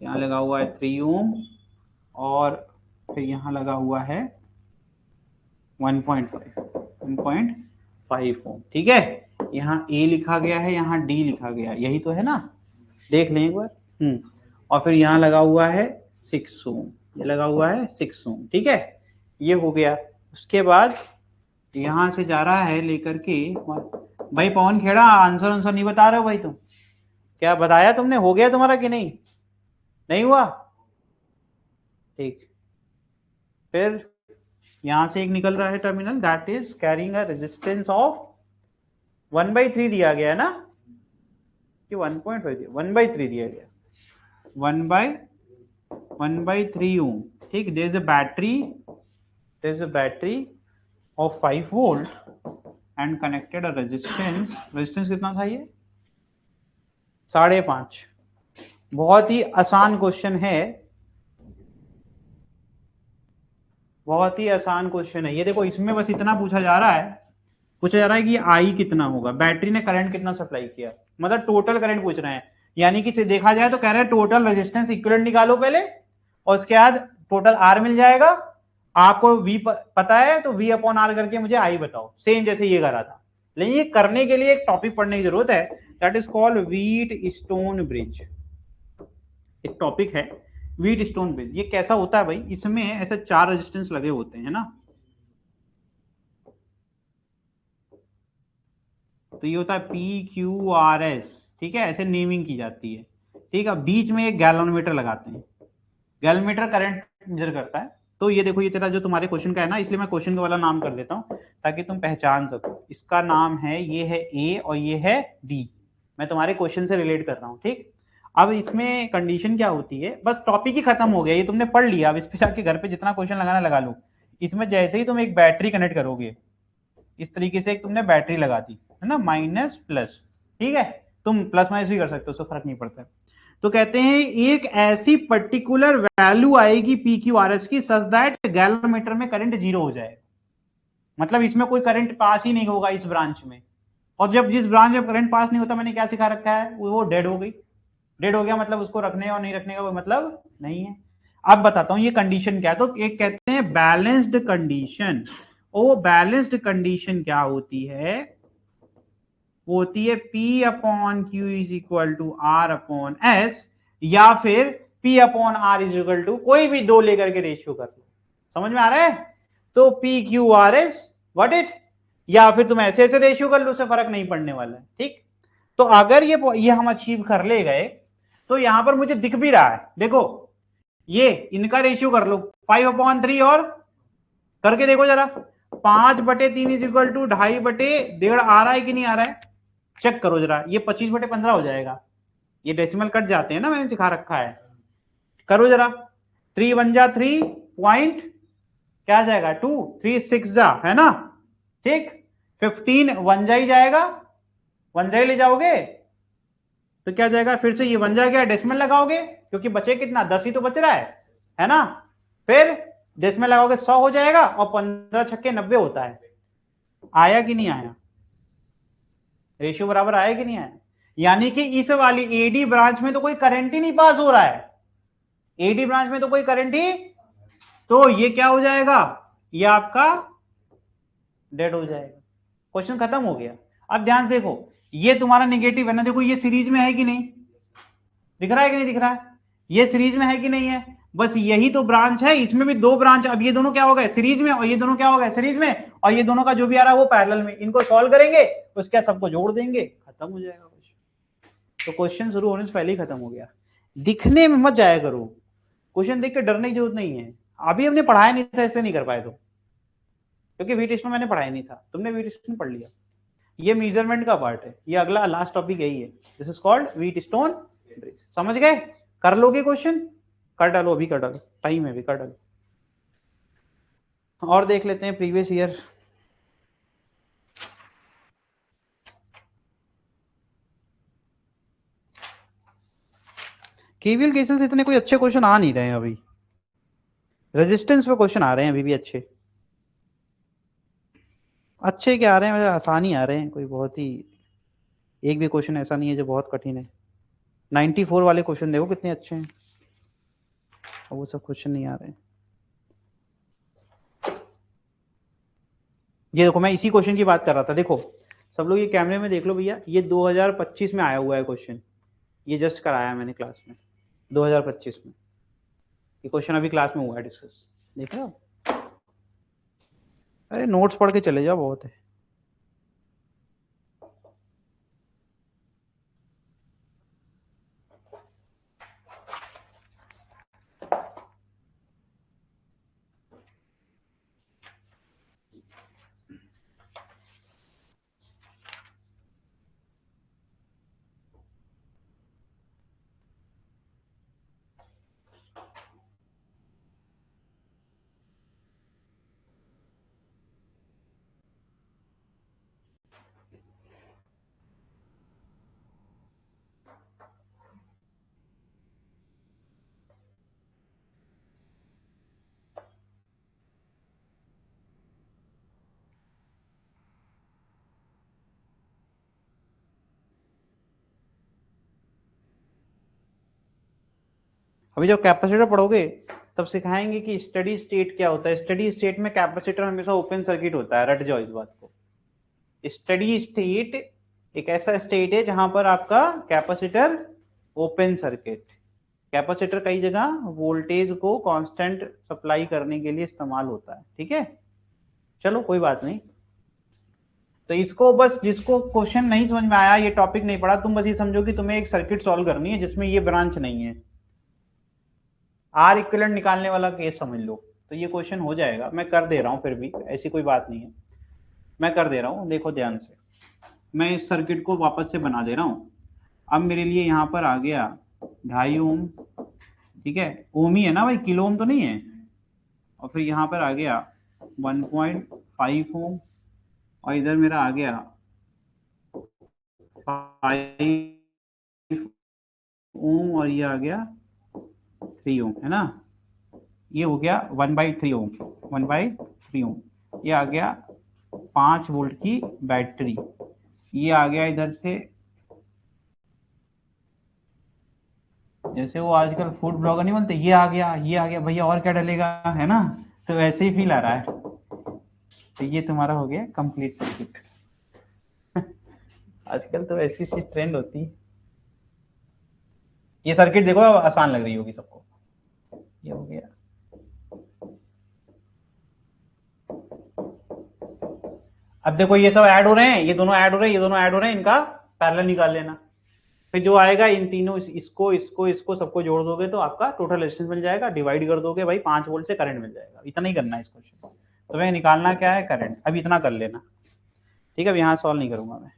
यहाँ लगा हुआ है 3 ओम, और फिर यहाँ लगा हुआ है 1.5 ओम। ठीक है, यहाँ A लिखा गया है, यहाँ D लिखा गया है, यही तो है ना, देख लें एक बार। और फिर यहाँ लगा हुआ है 6 ओम, ये लगा हुआ है 6 ओम। ठीक है, ये हो गया। उसके बाद यहाँ से जा रहा है लेकर के, भाई पवन खेड़ा आंसर नहीं बता रहे हो भाई तुम, क्या बताया तुमने, हो गया तुम्हारा कि नहीं? नहीं हुआ, ठीक। फिर यहां से एक निकल रहा है terminal, that is carrying a resistance of 1/3 दिया गया है ना, कि 1.5 दिया, 1/3 दिया गया, 1/3 ओम, ठीक। There is a battery of 5 volt and connected a resistance कितना था ये, 5.5। बहुत ही आसान क्वेश्चन है, बहुत ही आसान क्वेश्चन है ये। देखो इसमें बस इतना पूछा जा रहा है कि आई कितना होगा, बैटरी ने करंट कितना सप्लाई किया, मतलब टोटल करंट पूछ रहे हैं। यानी कि देखा जाए तो कह रहे हैं टोटल रेजिस्टेंस इक्विवेलेंट निकालो पहले, और उसके बाद टोटल आर मिल जाएगा। आपको वी पता है तो वी अपॉन आर करके मुझे आई बताओ, सेम जैसे ये करा था। लेकिन ये करने के लिए एक टॉपिक पढ़ने की जरूरत है, that is called wheat stone bridge. एक टॉपिक है व्हीट स्टोन ब्रिज। ये कैसा होता है भाई, इसमें ऐसे 4 रेजिस्टेंस लगे होते हैं ना, तो ये होता है PQRS, ठीक है, ऐसे नेमिंग की जाती है, ठीक है। बीच में एक गैलोमीटर लगाते हैं, गैलोमीटर करंट मेजर करता है। तो ये देखो, ये तेरा जो तुम्हारे क्वेश्चन का है ना, इसलिए मैं क्वेश्चन का वाला नाम कर देता हूं ताकि तुम पहचान सको। इसका नाम है, ये है A और ये है D। मैं तुम्हारे क्वेश्चन से रिलेट कर रहा हूं, ठीक। अब इसमें कंडीशन क्या होती है, बस टॉपिक ही खत्म हो गया, ये तुमने पढ़ लिया। अब इस पे जाके घर पे जितना क्वेश्चन लगाना लगा लो। इसमें जैसे ही तुम एक बैटरी कनेक्ट करोगे, इस तरीके से एक तुमने बैटरी लगा दी है ना, माइनस प्लस, ठीक है। तुम प्लस माइनस भी कर सकते हो, उससे फर्क नहीं पड़ता। तो कहते हैं एक ऐसी पर्टिकुलर वैल्यू आएगी पी क्यू आर एस की, सच दैट गैलोमीटर में करंट 0 हो जाए, मतलब इसमें कोई करंट पास ही नहीं होगा इस ब्रांच में। और जब जिस ब्रांच में करंट पास नहीं होता, मैंने क्या सिखा रखा है, वो डेड हो गई। डेड हो गया मतलब उसको रखने और नहीं रखने का कोई मतलब नहीं है। अब बताता हूं ये कंडीशन क्या है। तो एक कहते हैं बैलेंस्ड कंडीशन। वो बैलेंस्ड कंडीशन क्या होती है, वो होती है P upon Q is equal to R upon S, या फिर P upon R is equal to कोई भी 2 लेकर के रेशियो कर लो। समझ में आ रहा है? तो PQRS व्हाट इट, या फिर तुम ऐसे ऐसे रेशियो कर लो, उससे फर्क नहीं पड़ने वाला है, ठीक। तो अगर ये हम अचीव कर ले गए, तो यहां पर मुझे दिख भी रहा है, देखो ये इनका रेशियो कर लो 5/3, और करके देखो जरा, 5/3 इज इक्वल टू 2.5/1.5 आ रहा है कि नहीं आ रहा है, चेक करो जरा। ये 25/15 हो जाएगा, ये डेसिमल कट जाते हैं ना, मैंने सिखा रखा है। करो जरा, 3 1 जा 3 पॉइंट, क्या जाएगा 2, 3 6 जा, है ना, ठीक। 15 1 जा ही जाएगा, 1 जा ही ले जाओगे, तो क्या जाएगा, फिर से ये 1 जा गया, डेसिमल लगाओगे क्योंकि बचे कितना, 10 ही तो बच रहा है ना। फिर डेसिमल लगाओगे 100 हो जाएगा, और 15 छक्के 90 होता है। आया कि नहीं आया, रेशियो बराबर आया कि नहीं आया। यानी कि इस वाली एडी ब्रांच में तो कोई करंट ही नहीं पास हो रहा है, एडी ब्रांच में तो कोई करंट ही, तो ये क्या हो जाएगा, ये आपका डेड हो जाएगा। क्वेश्चन खत्म हो गया। अब ध्यान से देखो, ये तुम्हारा नेगेटिव है ना, देखो ये सीरीज में है कि नहीं, दिख रहा है कि नहीं दिख रहा है, ये सीरीज में है कि नहीं है। बस यही तो ब्रांच है, इसमें भी 2 ब्रांच। अब ये दोनों क्या हो गए सीरीज में, और ये दोनों क्या हो गए सीरीज में, और ये दोनों का जो भी आ रहा है वो पैरेलल में। इनको सॉल्व करेंगे, उसके बाद सबको जोड़ देंगे, खत्म हो जाएगा क्वेश्चन। तो क्वेश्चन शुरू होने से पहले ही खत्म हो गया। दिखने में मत जाया करो, क्वेश्चन देख के डरने की जरूरत नहीं है। अभी हमने पढ़ाया नहीं था इसलिए नहीं कर पाए, तो क्योंकि वी टेस्ट में मैंने पढ़ाया नहीं था, तुमने वी टेस्ट में पढ़ लिया। ये मेजरमेंट का पार्ट है, ये अगला लास्ट टॉपिक यही है, this is called wheat stone bridge. समझ गए, कर लोगे क्वेश्चन, कर डालो, अभी कर डालो, टाइम है, अभी कर डालो। और देख लेते हैं प्रीवियस ईयर। केवीएल केसेस इतने कोई अच्छे क्वेश्चन आ नहीं रहे हैं अभी, रेजिस्टेंस पे क्वेश्चन आ रहे हैं अभी भी अच्छे। अच्छे क्या आ रहे हैं, मतलब आसान ही आ रहे हैं, कोई बहुत ही एक भी क्वेश्चन ऐसा नहीं है जो बहुत कठिन है। 94 वाले क्वेश्चन देखो कितने अच्छे हैं, और वो सब क्वेश्चन नहीं आ रहे हैं। ये देखो, मैं इसी क्वेश्चन की बात कर रहा था, देखो सब लोग ये कैमरे में देख लो भैया, ये 2025 में आया हुआ है क्वेश्चन, ये जस्ट कराया मैंने क्लास में 2025 में। ये क्वेश्चन अभी क्लास में हुआ है डिस्कस, देख रहे हो। अरे नोट्स पढ़ के चले जाओ, बहुत है। अभी जब कैपेसिटर पढ़ोगे तब सिखाएंगे कि स्टडी स्टेट क्या होता है। स्टडी स्टेट में कैपेसिटर हमेशा ओपन सर्किट होता है, रट जाओ इस बात को। स्टडी स्टेट एक ऐसा स्टेट है जहां पर आपका कैपेसिटर ओपन सर्किट, कैपेसिटर कई जगह वोल्टेज को कांस्टेंट सप्लाई करने के लिए इस्तेमाल होता है, ठीक है। चलो कोई बात नहीं। तो इसको बस, जिसको क्वेश्चन नहीं समझ में आया, ये टॉपिक नहीं पढ़ा, तुम बस ये समझो कि तुम्हें एक सर्किट सॉल्व करनी है जिसमें ये ब्रांच नहीं है, आर इक्विवेलेंट निकालने वाला केस समझ लो, तो ये क्वेश्चन हो जाएगा। मैं कर दे रहा हूं, फिर भी ऐसी कोई बात नहीं है, मैं कर दे रहा हूं, देखो ध्यान से। मैं इस सर्किट को वापस से बना दे रहा हूं। अब मेरे लिए यहाँ पर आ गया 2.5 ओम, ठीक है, ओम ही है ना भाई, किलो ओम तो नहीं है। और फिर यहाँ पर आ गया 1.5 ओम, और इधर मेरा आ गया 5 ओम, और ये आ गया 3 ओम, है ना। ये हो गया 1/3 ओम, 1/3 ओम। ये आ गया 5 वोल्ट की बैटरी। ये आ गया इधर से, जैसे वो आजकल फूड ब्लॉगर नहीं बनते, ये आ गया, ये आ गया भैया, और क्या डलेगा, है ना। तो वैसे ही फील आ रहा है। तो ये तुम्हारा हो गया कंप्लीट सर्किट। आजकल तो ऐसी चीज ट्रेंड होती है। ये सर्किट देखो आसान लग रही होगी सबको। ये हो गया, अब देखो ये सब ऐड हो रहे हैं, ये दोनों ऐड हो रहे हैं, ये दोनों ऐड हो रहे हैं, इनका पैरेलल निकाल लेना। फिर जो आएगा इन तीनों, इसको इसको इसको सबको जोड़ दोगे तो आपका टोटल रेजिस्टेंस मिल जाएगा, डिवाइड कर दोगे भाई 5 वोल्ट से करंट मिल जाएगा। इतना ही करना है इस क्वेश्चन। तो मैं निकालना क्या है, करंट। अब इतना कर लेना, ठीक है। अब यहाँ सॉल्व नहीं करूंगा मैं।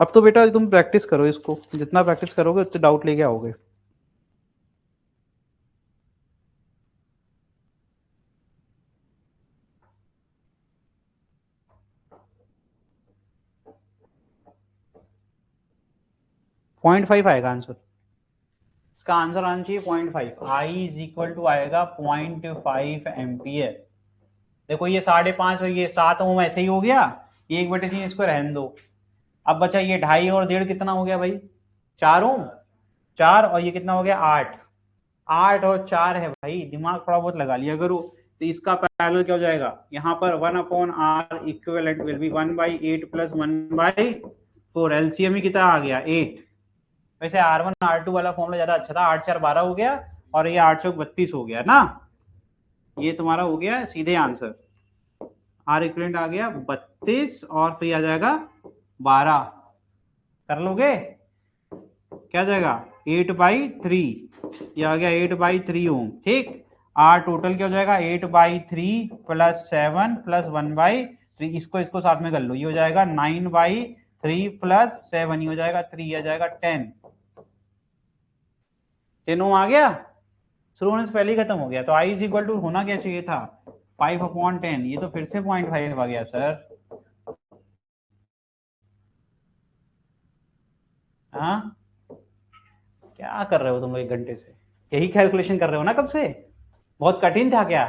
अब तो बेटा तुम प्रैक्टिस करो इसको, जितना प्रैक्टिस करोगे उतने डाउट लेके आओगे। पॉइंट 5 आएगा आंसर, इसका आंसर आना चाहिए 0.5। आई इज इक्वल टू आएगा 0.5 एम्पियर। देखो ये 5.5 और ये 7 ओम ऐसे ही हो गया, ये 1/3, इसको रहने दो। अब बचा ये 2.5 और 1.5, कितना हो गया भाई, 4 ओम, 4, और ये कितना हो गया 8, 8 और 4 है भाई, दिमाग थोड़ा बहुत लगा लिया करो। तो इसका पैरेलल क्या हो जाएगा, यहाँ पर 1/r equivalent will be 1/8 plus 1/4, LCM ही कितना आ गया 8। वैसे R1 R2 वाला फॉर्मूला ज्यादा अच्छा था, 8 4 12 हो गया, और ये 8 चौक 32 हो गया ना। ये तुम्हारा हो गया सीधे आंसर, आर इक्विवेलेंट आ गया 32, और फिर आ जाएगा 12, कर लोगे, क्या जाएगा 8/3, ये आ गया 8/3 ओम, ठीक। आर टोटल क्या हो जाएगा 8/3 प्लस 7 प्लस 1/3, इसको इसको साथ में कर लो, ये हो जाएगा 9/3 प्लस 7, ये हो जाएगा 3, आ जाएगा 10 ओम आ गया। शुरू होने से पहले ही खत्म हो गया। तो आई इज इक्वल टू होना क्या चाहिए था 5/10, ये तो फिर से 0.5 आ गया सर। हाँ, क्या कर रहे हो तुम लोग 1 घंटे से, यही कैलकुलेशन कर रहे हो ना कब से, बहुत कठिन था क्या,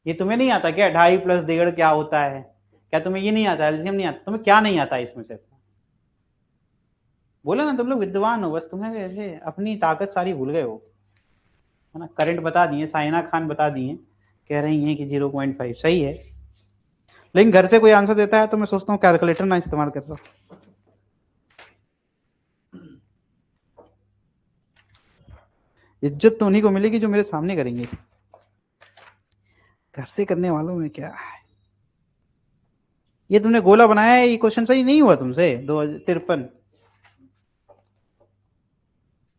ये तुम्हें नहीं आता क्या, 2.5 प्लस 1.5 क्या होता है, क्या तुम्हें ये नहीं आता, एलसीएम नहीं आता, तुम्हें क्या नहीं आता इसमें से। बोले ना तुम लोग विद्वान हो, बस तुम्हें ऐसे अपनी ताकत सारी भूल गए हो, है ना। करंट बता दिए, साइना खान बता दिए, कह रही हैं कि 0.5 सही है। लेकिन घर से कोई आंसर देता है तो मैं सोचता हूँ कैलकुलेटर ना इस्तेमाल कर रहा। इज्जत तो उन्हीं को मिलेगी जो मेरे सामने करेंगे, घर से करने वालों में क्या है। ये तुमने गोला बनाया है, ये क्वेश्चन सही नहीं हुआ तुमसे 253,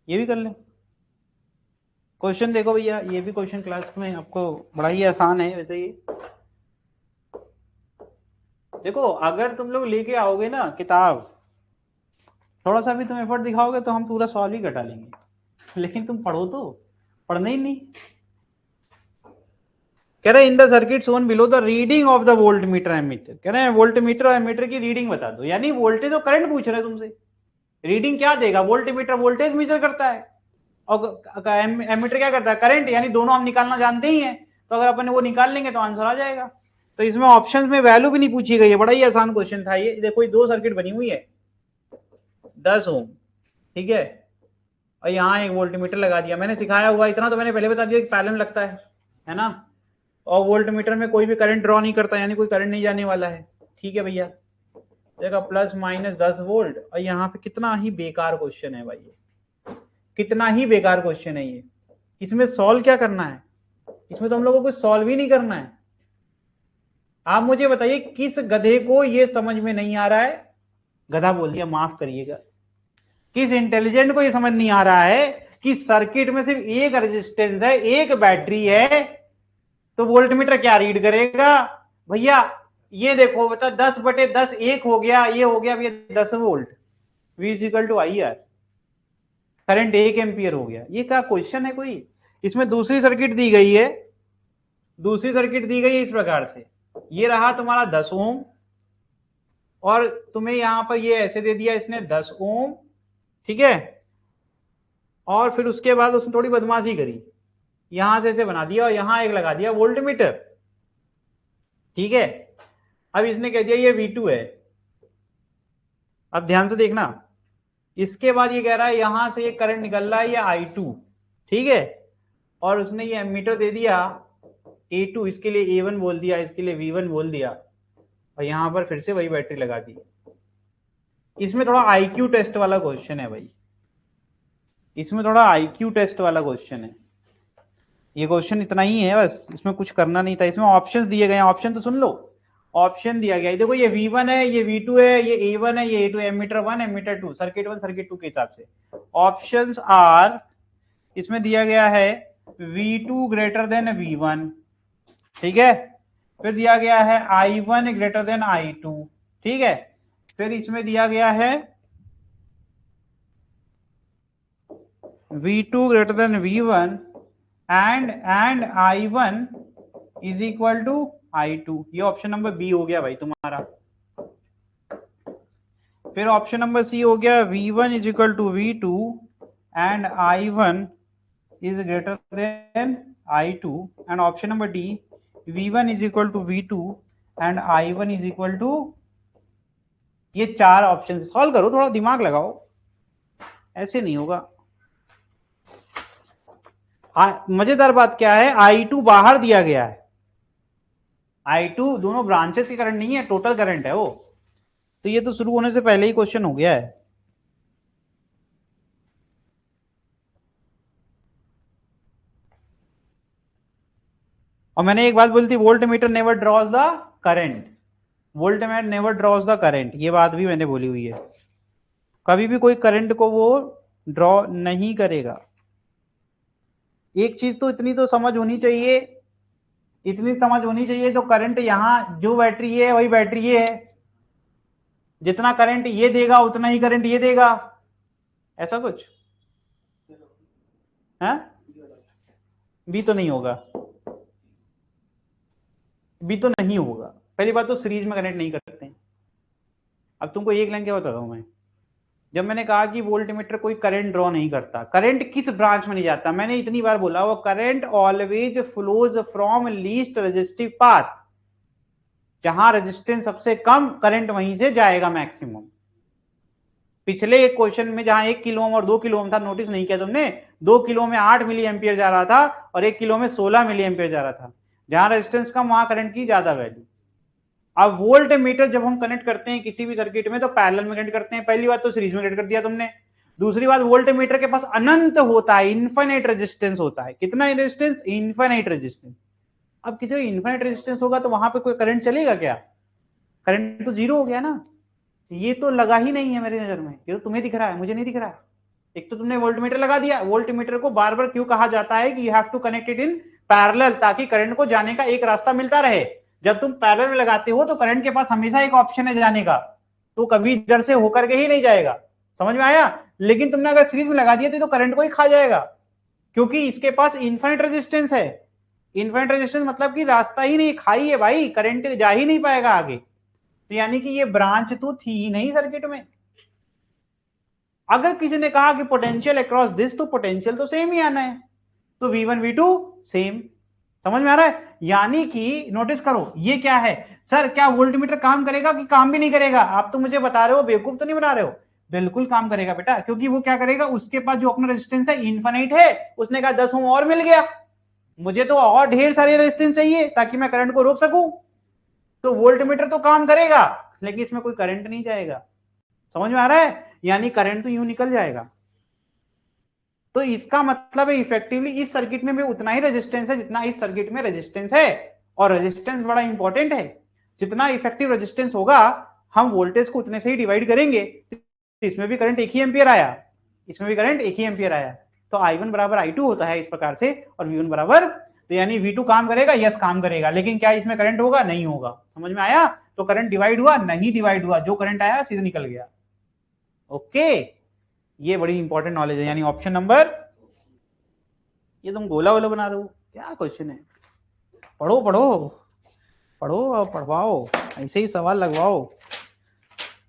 ये भी कर ले। क्वेश्चन देखो भैया, ये भी क्वेश्चन क्लास में आपको बड़ा ही आसान है वैसे। ये देखो, अगर तुम लोग लेके आओगे ना किताब, थोड़ा सा भी तुम एफर्ट दिखाओगे तो हम पूरा सॉल्व ही कटा लेंगे। लेकिन तुम पढ़ो तो, पढ़ना ही नहीं। कह रहे in the circuit shown below the reading of the voltmeter ammeter, कह रहे हैं वोल्ट मीटर और एमीटर की रीडिंग बता दो, यानी वोल्टेज और करंट पूछ रहे हैं तुमसे, रीडिंग क्या देगा, वोल्ट मीटर वोल्टेज मेजर करता है और एमीटर क्या करता है, करंट, यानी दोनों हम निकालना जानते ही हैं, तो अगर अपन वो निकाल लेंगे तो आंसर आ जाएगा। तो इसमें ऑप्शंस में वैल्यू भी नहीं पूछी गई है, बड़ा ही आसान क्वेश्चन था ये। देखो ये दो सर्किट बनी हुई है 10 ओम, ठीक है, और यहाँ एक वोल्ट मीटर लगा दिया, मैंने सिखाया हुआ इतना तो मैंने पहले बता दिया कि पैरेलल लगता है ना, और वोल्ट मीटर में कोई भी करंट ड्रॉ नहीं करता, यानी कोई करंट नहीं जाने वाला है, ठीक है भैया। देखा प्लस माइनस 10 वोल्ट, और यहाँ पे कितना ही बेकार क्वेश्चन है भाई, कितना ही बेकार क्वेश्चन है ये। इसमें सॉल्व क्या करना है, इसमें तो हम लोगों को सॉल्व ही नहीं करना है। आप मुझे बताइए किस गधे को ये समझ में नहीं आ रहा है, गधा बोल दिया माफ करिएगा, किस इंटेलिजेंट को ये समझ नहीं आ रहा है कि सर्किट में सिर्फ एक रेजिस्टेंस है, एक बैटरी है, तो वोल्टमीटर क्या रीड करेगा भैया। ये देखो बता 10/10 एक हो गया, ये हो गया भैया 10 volt, V equal to I R, current 1 ampere हो गया। ये क्या क्वेश्चन है कोई। इसमें दूसरी सर्किट दी गई है, दूसरी सर्किट दी गई है इस प्रकार से, ये रहा तुम्हारा 10 ओम, और तुम्हें यहां पर ये ऐसे दे दिया इसने 10 ओम, ठीक है, और फिर उसके बाद उसने थोड़ी बदमाशी करी, यहां से ऐसे बना दिया और यहां एक लगा दिया वोल्टमीटर, ठीक है। अब इसने कह दिया ये V2 है, अब ध्यान से देखना, इसके बाद ये कह रहा है यहां से ये करंट निकल रहा है ये I2, ठीक है, और उसने ये एमीटर दे दिया A2, इसके लिए A1 बोल दिया, इसके लिए V1 बोल दिया, और यहां पर फिर से वही बैटरी लगा दी। इसमें थोड़ा IQ टेस्ट वाला क्वेश्चन है भाई, इसमें थोड़ा IQ टेस्ट वाला क्वेश्चन है, ये क्वेश्चन इतना ही है बस, इसमें कुछ करना नहीं था। इसमें ऑप्शंस दिए गए हैं, ऑप्शन तो सुन लो, ऑप्शन दिया गया है, देखो ये V1 है, ये V2 है, ये A1 है, ये A2, ammeter 1 ammeter 2, circuit 1 circuit 2 के हिसाब से ऑप्शंस आर, इसमें दिया गया है V2 ग्रेटर देन V1, ठीक है, फिर दिया गया है I1 ग्रेटर देन I2, ठीक है, फिर इसमें दिया गया है V2 greater than V1 and I1 is equal to I2, ये ऑप्शन नंबर बी हो गया भाई तुम्हारा। फिर ऑप्शन नंबर सी हो गया V1 is equal to V2 and I1 is greater than I2, and option number D V1 is equal to V2 and I1 is equal to, ये चार option solve करो, थोड़ा दिमाग लगाओ, ऐसे नहीं होगा। मजेदार बात क्या है, I2 बाहर दिया गया है, I2 दोनों ब्रांचेस की करंट नहीं है, टोटल करंट है वो, तो ये तो शुरू होने से पहले ही क्वेश्चन हो गया है। और मैंने एक बात बोली थी, volt meter never drawers the current, volt meter never drawers the current, ये बात भी मैंने बोली हुई है, कभी भी कोई करंट को वो ड्रॉ नहीं करेगा। एक चीज तो इतनी तो समझ होनी चाहिए, इतनी समझ होनी चाहिए, तो करंट यहां जो बैटरी है वही बैटरी ये है, जितना करंट ये देगा उतना ही करंट ये देगा, ऐसा कुछ है, बी तो नहीं होगा, बी तो नहीं होगा। पहली बात तो सीरीज में कनेक्ट नहीं करते हैं। अब तुमको एक लाइन क्या बताता हूं मैं, जब मैंने कहा कि वोल्टमीटर कोई करंट ड्रॉ नहीं करता, करंट किस ब्रांच में नहीं जाता, मैंने इतनी बार बोला, वो current always flows from least resistive path, जहां रेजिस्टेंस सबसे कम करंट वहीं से जाएगा मैक्सिमम। पिछले एक क्वेश्चन में जहां 1 किलो ओम और 2 किलो ओम था, नोटिस नहीं किया तुमने, 2 किलो में 8 मिली एम्पियर जा रहा था और 1 किलो में 16 मिली एम्पियर जा रहा था, जहां रेजिस्टेंस कम वहां करंट की ज्यादा वैल्यू। अब वोल्ट मीटर जब हम कनेक्ट करते हैं किसी भी सर्किट में तो पैरेलल में कनेक्ट करते हैं, पहली बात तो सीरीज में कनेक्ट कर दिया तुमने, दूसरी बात वोल्ट मीटर के पास अनंत होता है, इनफाइनाइट रेजिस्टेंस होता है, कितना रेजिस्टेंस, इनफाइनाइट रेजिस्टेंस। अब किसी का इनफाइनाइट रेजिस्टेंस होगा तो वहां पे कोई करंट चलेगा क्या, करंट तो जीरो हो गया ना, ये तो लगा ही नहीं है मेरी नजर में, ये तो तुम्हें दिख रहा है मुझे नहीं दिख रहा है। एक तो तुमने वोल्ट मीटर लगा दिया, वोल्ट मीटर को बार बार क्यों कहा जाता है कि you have to connect it in parallel, ताकि करंट को जाने का एक रास्ता मिलता रहे। जब तुम पैरेलल में लगाते हो तो करंट के पास हमेशा एक ऑप्शन है जाने का, तो कभी इधर से होकर के ही नहीं जाएगा, समझ में आया। लेकिन तुमने अगर सीरीज में लगा दिया तो करंट को ही खा जाएगा, क्योंकि इसके पास इनफाइनाइट रेजिस्टेंस है, इनफाइनाइट रेजिस्टेंस मतलब कि रास्ता ही नहीं, खाई है भाई, करंट जा ही नहीं पाएगा आगे, तो यानी कि ये ब्रांच तो थी ही नहीं सर्किट में। अगर किसी ने कहा कि पोटेंशियल अक्रॉस दिस, तो पोटेंशियल तो सेम ही आना है, तो V1 V2 सेम। समझ में आ रहा है? यानी कि नोटिस करो ये क्या है सर, क्या वोल्टमीटर काम करेगा कि काम भी नहीं करेगा? आप तो मुझे बता रहे हो, बेवकूफ तो नहीं बना रहे हो, बिल्कुल काम करेगा बेटा, क्योंकि वो क्या करेगा, उसके पास जो अपना रेजिस्टेंस है इनफाइनाइट है, उसने कहा 10 ओम और मिल गया, मुझे तो और ढेर सारे रेजिस्टेंस चाहिए ताकि मैं करंट को रोक सकूं, तो वोल्टमीटर तो काम करेगा लेकिन इसमें कोई करंट नहीं जाएगा। समझ में आ रहा है? यानी करंट तो यूं निकल जाएगा। तो इसका मतलब है इफेक्टिवली इस सर्किट में भी उतना ही रेजिस्टेंस है जितना इस सर्किट में रेजिस्टेंस है, और रेजिस्टेंस बड़ा इंपॉर्टेंट है। जितना इफेक्टिव रेजिस्टेंस होगा हम वोल्टेज को उतने से ही डिवाइड करेंगे। इसमें भी करंट 1 ही एम्पियर आया, इसमें भी करंट 1 ही एम्पियर आया, तो I1 बराबर I2 होता है इस प्रकार से, और V1 बराबर, तो यानी V2 काम करेगा, यस काम करेगा, लेकिन क्या इसमें करंट होगा? नहीं होगा। समझ में आया? तो करंट डिवाइड हुआ? नहीं डिवाइड हुआ, जो करंट आया सीधे निकल गया। ओके, ये बड़ी इंपॉर्टेंट नॉलेज है। यानी ऑप्शन नंबर, ये तुम गोला वोला बना रहे हो, क्या क्वेश्चन है? पढ़ो पढ़ो पढ़ो और पढ़वाओ, ऐसे ही सवाल लगवाओ,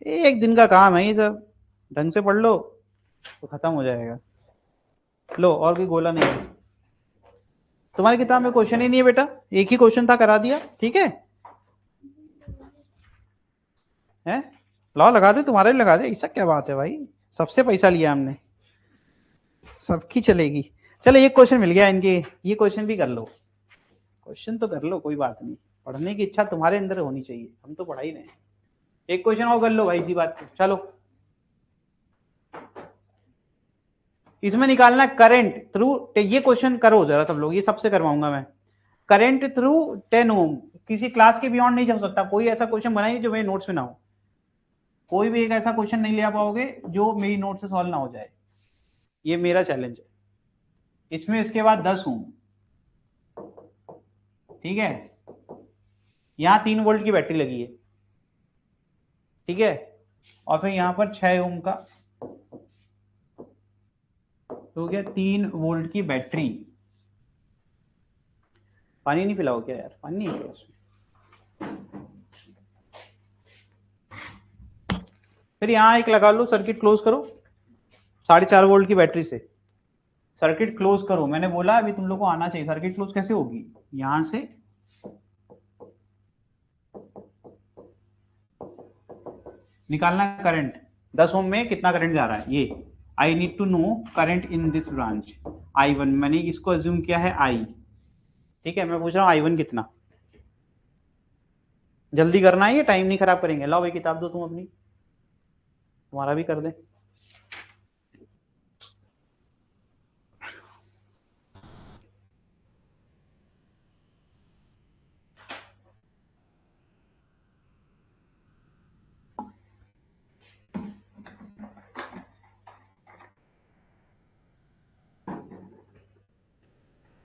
एक दिन का काम है ये सब, ढंग से पढ़ लो तो खत्म हो जाएगा। लो, और कोई गोला नहीं है तुम्हारी किताब में, क्वेश्चन ही नहीं है बेटा, एक ही क्वेश्चन था, करा दिया, ठीक है? हैं? लाओ लगा दे, तुम्हारे लिए लगा दे, ऐसा क्या बात है भाई, सबसे पैसा लिया हमने, सबकी चलेगी। चलो एक क्वेश्चन मिल गया इनके, ये क्वेश्चन भी कर लो, क्वेश्चन तो कर लो, कोई बात नहीं, पढ़ने की इच्छा तुम्हारे अंदर होनी चाहिए, हम तो पढ़ा ही नहीं। एक क्वेश्चन और कर लो भाई, इसी बात पे चलो। इसमें निकालना करंट थ्रू, ये क्वेश्चन करो जरा सब लोग, ये सबसे करवाऊंगा मैं। करंट थ्रू 10 ओम, किसी क्लास के बियॉन्ड नहीं जा सकता, कोई ऐसा क्वेश्चन बनाइए जो मेरे नोट्स में ना हो, कोई भी एक ऐसा क्वेश्चन नहीं ले आ पाओगे जो मेरी नोट से सॉल्व ना हो जाए, ये मेरा चैलेंज है। इसमें इसके बाद 10 ओम, ठीक है, यहाँ 3 वोल्ट की बैटरी लगी है, ठीक है, और फिर यहाँ पर 6 ओम का, तो क्या 3 वोल्ट की बैटरी। पानी नहीं पिलाओ क्या यार, पानी नहीं पिलाओ उसमें। फिर यहाँ एक लगा लो, सर्किट क्लोज करो 4.5 वोल्ट की बैटरी से, सर्किट क्लोज करो, मैंने बोला अभी तुम लोग को आना चाहिए, सर्किट क्लोज कैसे होगी, यहां से निकालना करंट, 10 ओम में कितना करंट जा रहा है ये, I need to know current in this branch, I1 मैंने इसको अज्यूम किया है I, ठीक है, मैं पूछ रहा हूँ I1 कितना, जल्दी करना है, ये टाइम नहीं खराब करेंगे। लाओ भाई किताब दो तुम अपनी, तुम्हारा भी कर दे।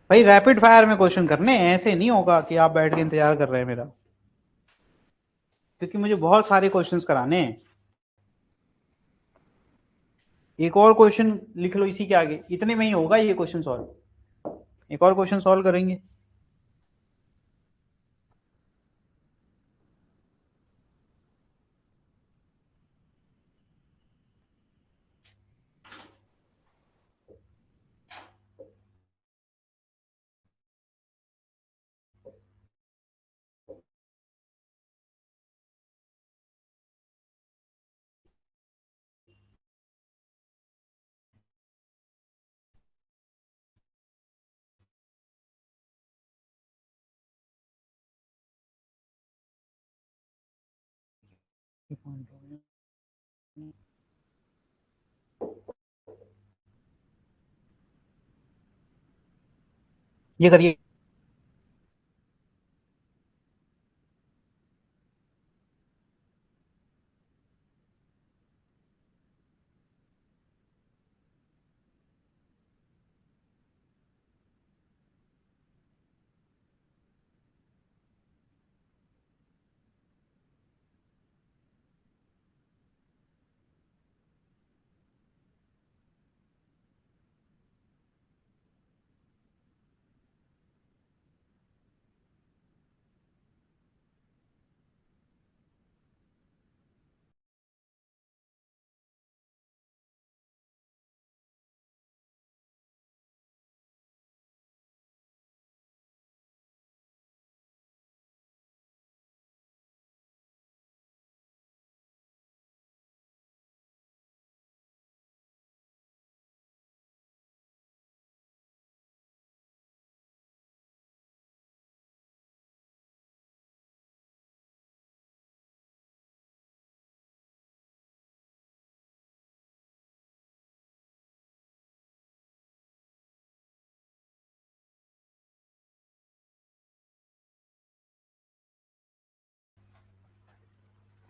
भाई रैपिड फायर में क्वेश्चन करने, ऐसे नहीं होगा कि आप बैठ के इंतजार कर रहे हैं मेरा, क्योंकि मुझे बहुत सारे क्वेश्चंस कराने हैं। एक और क्वेश्चन लिख लो इसी के आगे, इतने में ही होगा ये क्वेश्चन सॉल्व, एक और क्वेश्चन सॉल्व करेंगे। ये करिए,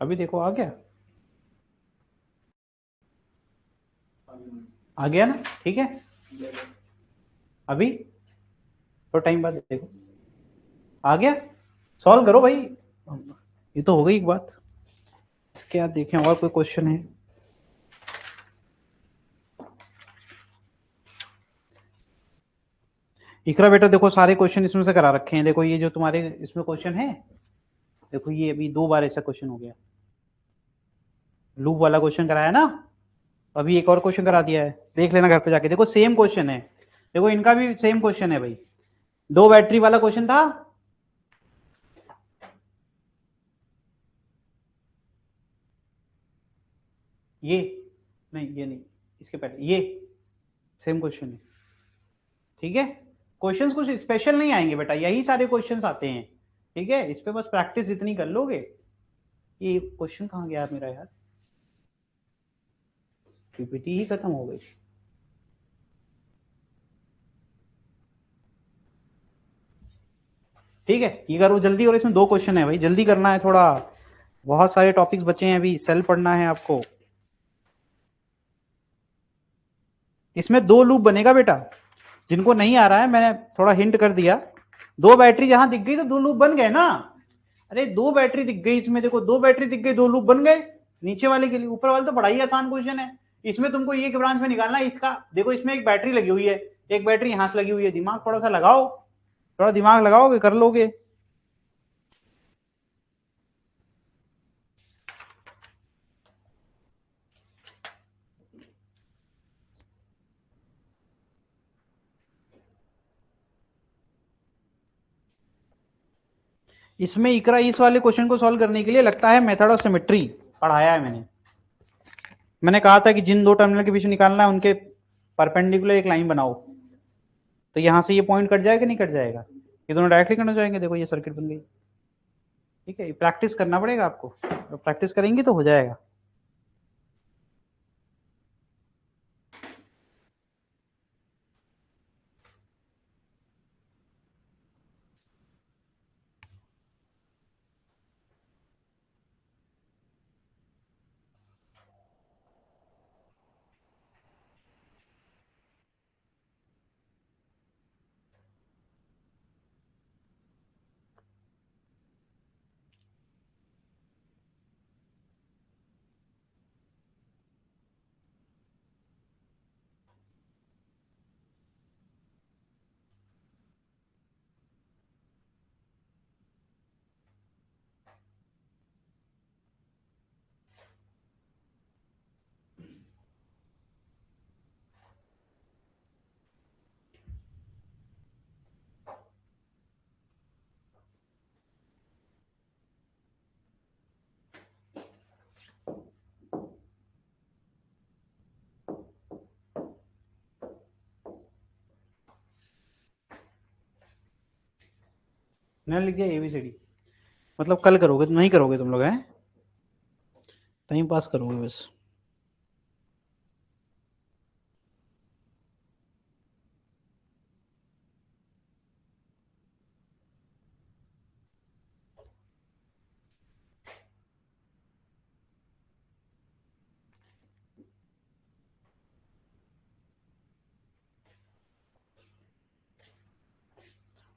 अभी देखो आ गया, आ गया ना, ठीक है। अभी तो टाइम बाद देखो आ गया, सॉल्व करो भाई। ये तो हो गई एक बात। इसके बाद देखें और कोई क्वेश्चन है। इकरा बेटा देखो सारे क्वेश्चन इसमें से करा रखे हैं। देखो ये जो तुम्हारे इसमें क्वेश्चन है, देखो ये अभी 2 बार ऐसा क्वेश्चन हो गया। लूप वाला क्वेश्चन कराया ना, अभी एक और क्वेश्चन करा दिया है, देख लेना घर पे जाके। देखो सेम क्वेश्चन है, देखो इनका भी सेम क्वेश्चन है भाई। 2 बैटरी वाला क्वेश्चन था, ये नहीं, ये नहीं, इसके पहले ये सेम क्वेश्चन है, ठीक है। क्वेश्चंस कुछ स्पेशल नहीं आएंगे बेटा, यही सारे क्वेश्चंस आते हैं, ठीक है। इस पे बस प्रैक्टिस जितनी कर लोगे। ये क्वेश्चन कहाँ गया मेरा यार, पीपीटी ही खत्म हो गई। ठीक है, ये करो जल्दी, और इसमें 2 क्वेश्चन है भाई, जल्दी करना है थोड़ा, बहुत सारे टॉपिक्स बचे हैं अभी, सेल पढ़ना है आपको। इसमें 2 लूप बनेगा बेटा, जिनको नहीं आ रहा है मैंने थोड़ा हिंट कर दिया। 2 बैटरी जहां दिख गई तो 2 लूप बन गए ना। अरे 2 बैटरी दिख गई इसमें, देखो 2 बैटरी दिख गई, 2 लूप बन गए। नीचे वाले के लिए, ऊपर वाले तो बड़ा ही आसान क्वेश्चन है। इसमें तुमको ये ब्रांच में निकालना है इसका। देखो इसमें एक बैटरी लगी हुई है, एक बैटरी यहां से लगी हुई है, दिमाग थोड़ा सा लगाओ, थोड़ा दिमाग लगाओगे कर लोगे। इसमें इकरा इस वाले क्वेश्चन को सॉल्व करने के लिए लगता है मेथड ऑफ सिमेट्री पढ़ाया है मैंने कहा था कि जिन 2 टर्मिनल के बीच निकालना है उनके परपेंडिकुलर एक लाइन बनाओ, तो यहां से ये पॉइंट कट जाएगा नहीं कट जाएगा, ये दोनों डायरेक्टली कट जाएंगे। देखो ये सर्किट बन गई, ठीक है। प्रैक्टिस करना पड़ेगा आपको, तो प्रैक्टिस करेंगे तो हो जाएगा। मैंने लिख दिया ABCD, मतलब कल करोगे, नहीं करोगे तुम लोग, हैं टाइम पास करोगे बस।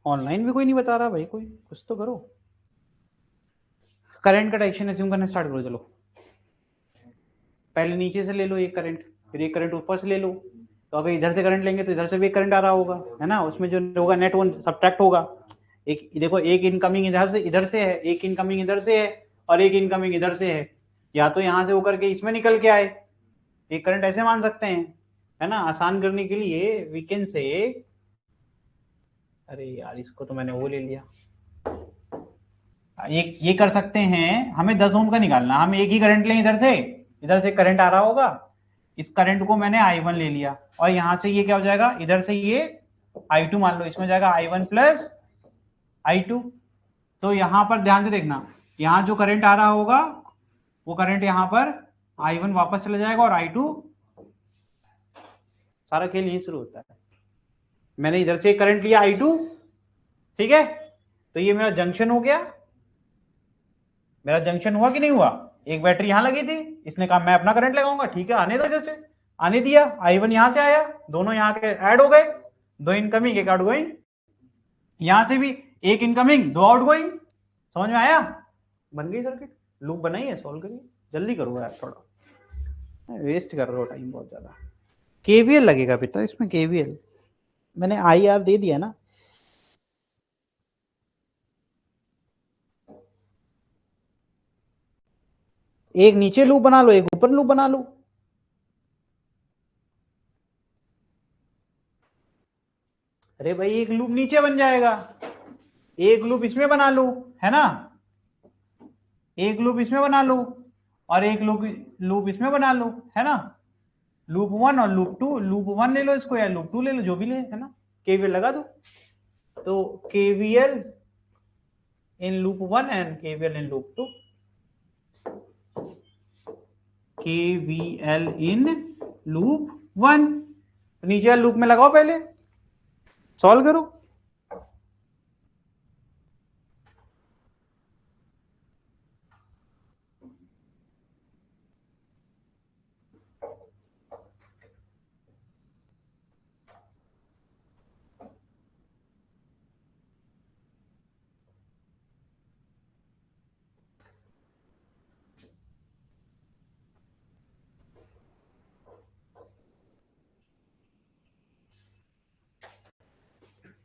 ऑनलाइन भी कोई नहीं बता रहा भाई, कोई कुछ तो करो। करंट का डायरेक्शन एज्यूम करना स्टार्ट करो। चलो पहले नीचे से ले लो एक करंट, फिर एक करंट ऊपर से ले लो। तो अगर इधर से करंट लेंगे तो इधर से भी एक करंट आ रहा होगा, है ना। उसमें जो होगा नेट वो सब्ट्रैक्ट होगा। एक देखो, एक इनकमिंग इधर से है, एक इनकमिंग इधर से है, और एक इनकमिंग इधर से है। या तो यहां से होकर के इसमें निकल के आए, एक करंट ऐसे मान सकते हैं, है ना। आसान करने के लिए वी कैन से, अरे यार इसको तो मैंने वो ले लिया। ये कर सकते हैं, हमें 10 ओम का निकालना, हम एक ही करंट लें, इधर से करंट आ रहा होगा, इस करंट को मैंने I1 ले लिया, और यहां से ये क्या हो जाएगा, इधर से ये I2 मान लो, इसमें जाएगा I1 प्लस I2। तो यहां पर ध्यान से देखना, यहां जो करंट आ रहा होगा वो करंट यहां पर I1 वापस चला जाएगा, और I2, सारा खेल यहीं शुरू होता है। मैंने इधर से करंट लिया I2, ठीक है। तो ये मेरा जंक्शन हो गया, मेरा जंक्शन हुआ कि नहीं हुआ, एक बैटरी यहां लगी थी, इसने कहा मैं अपना करंट लगाऊंगा, ठीक है आने दो, जैसे आने दिया, I1 यहां से आया, दोनों यहां के ऐड हो गए, दो इनकमिंग एक आउटगोइंग, यहां से भी एक इनकमिंग दो आउटगोइंग, समझ में आया, बन गई सर्किट। लूप बनाई है, सॉल्व करिए, जल्दी करो यार, थोड़ा वेस्ट कर रहे हो टाइम बहुत ज्यादा। केवीएल लगेगा बेटा इसमें, केवीएल मैंने IR दे दिया ना। एक नीचे लूप बना लो, एक ऊपर लूप बना लो। अरे भाई एक लूप नीचे बन जाएगा, एक लूप इसमें बना लो, है ना, एक लूप इसमें बना लो और एक लूप इसमें बना लो, है ना, लूप 1 और लूप 2, लूप 1 ले लो इसको या लूप 2 ले लो, जो भी ले, है ना, केवीएल लगा दो। तो KVL in loop 1 and KVL in loop 2, KVL in loop 1, नीचे वाले लूप में लगाओ, पहले सॉल्व करो।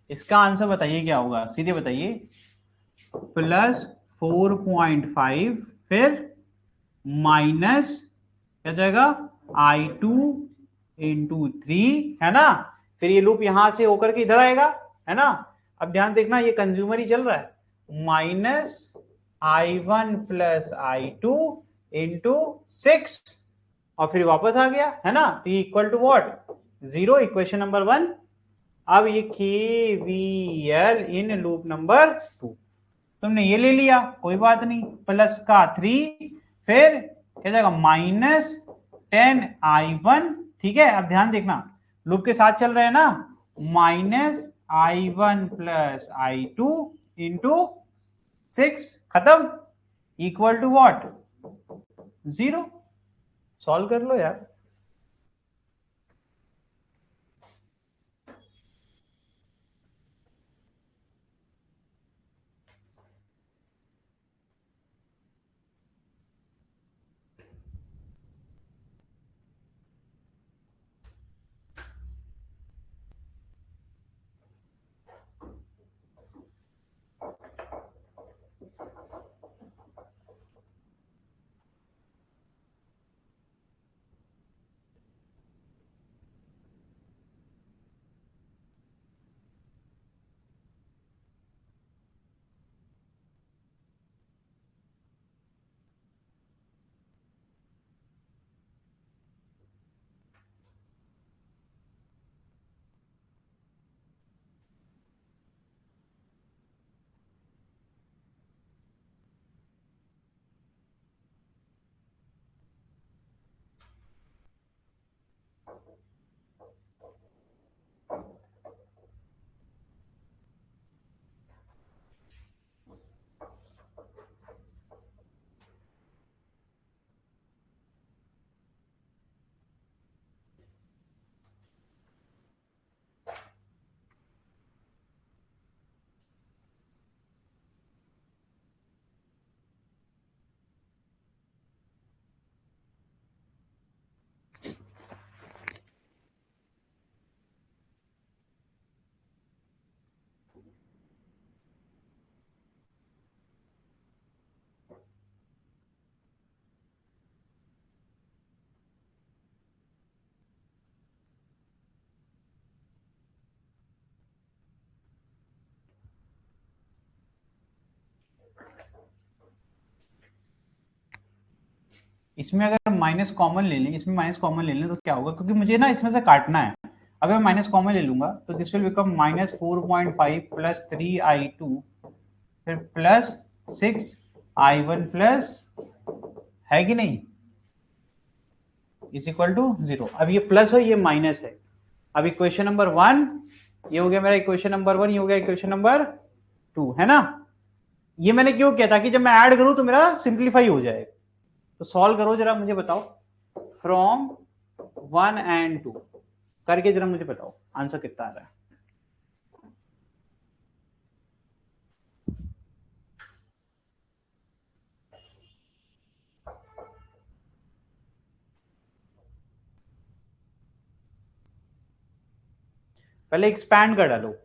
इसका आंसर बताइए क्या होगा, सीधे बताइए, +4.5 फिर माइनस क्या जाएगा I2 इंटू 3, है ना, फिर ये लूप यहां से होकर के इधर आएगा, है ना। अब ध्यान देखना ये कंज्यूमर ही चल रहा है, -I1 प्लस I2 इंटू 6 और फिर वापस आ गया, है ना, तो equal to what 0, equation number 1। अब ये KVL इन लूप नंबर 2, तुमने ये ले लिया, कोई बात नहीं, प्लस का 3 फिर क्या जाएगा -10I1, ठीक है। अब ध्यान देखना लूप के साथ चल रहे हैं ना, -I1 प्लस I2 इंटू 6, खत्म, इक्वल टू व्हाट 0। सॉल्व कर लो यार। इसमें अगर माइनस कॉमन ले लें, इसमें माइनस कॉमन ले लें तो क्या होगा, क्योंकि मुझे ना इसमें से काटना है, अगर मैं माइनस कॉमन ले लूंगा तो this will become -4.5 plus 3I2 फिर प्लस 6I1 प्लस, है कि नहीं, इज इक्वल टू 0। अब ये प्लस है ये माइनस है। अब इक्वेशन नंबर 1 ये हो गया मेरा इक्वेशन नंबर 1, ये हो गया इक्वेशन नंबर 2, है ना। ये मैंने क्यों किया, ताकि जब मैं ऐड करूं तो मेरा सिंप्लीफाई हो जाए, तो सॉल्व करो जरा, मुझे बताओ फ्रॉम 1 and 2 करके जरा मुझे बताओ आंसर कितना आ रहा है। पहले एक्सपैंड कर डालो।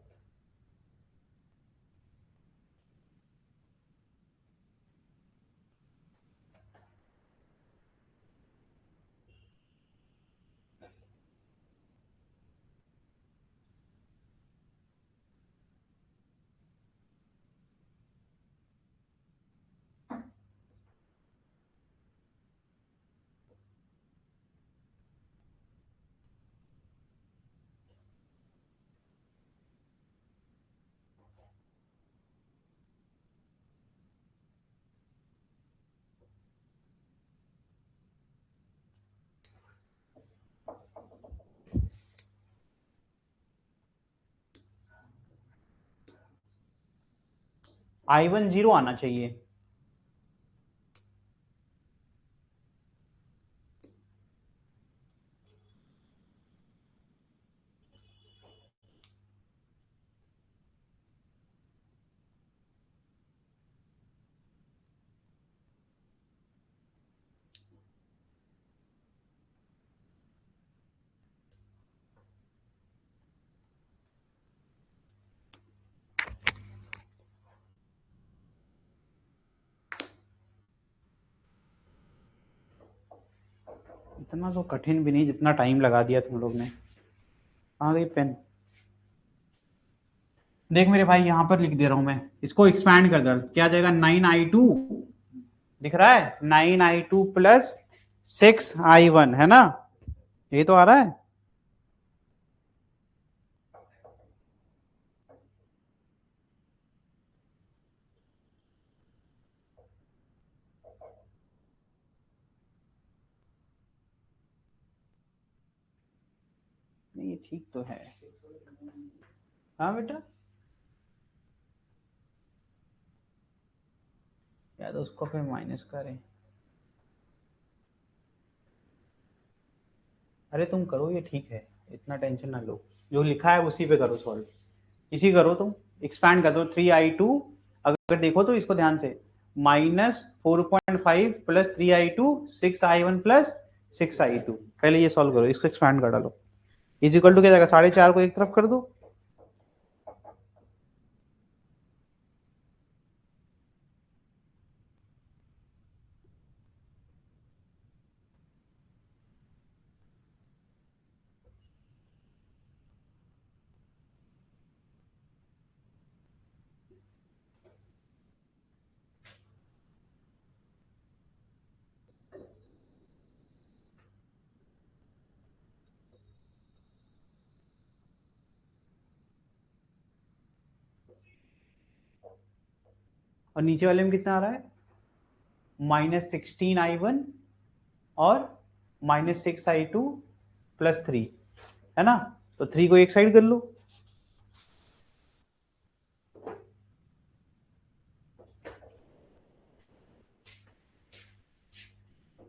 I1 0 आना चाहिए। इतना तो कठिन भी नहीं जितना टाइम लगा दिया तुम लोग ने। कहाँ गई पेन? देख मेरे भाई, यहां पर लिख दे रहा हूं मैं, इसको एक्सपैंड कर दो, क्या जाएगा 9I2 दिख रहा है, 9I2 प्लस 6I1 है ना, ये तो आ रहा है। नहीं ये ठीक तो है। हाँ बेटा, या तो उसको फिर माइनस करें। अरे तुम करो, ये ठीक है, इतना टेंशन ना लो, जो लिखा है उसी पे करो सॉल्व, इसी करो तुम, एक्सपैंड कर दो 3I2। अगर देखो तो इसको ध्यान से, -4.5 plus 3I2 6I1 plus 6I2, पहले ये सॉल्व करो, इसको एक्सपैंड कर डालो, इज इक्वल टू क्या जाएगा, 4.5 को एक तरफ कर दो। और नीचे वाले में कितना आ रहा है, -16I1 और -6I2 प्लस 3 है ना, तो 3 को एक साइड कर लो।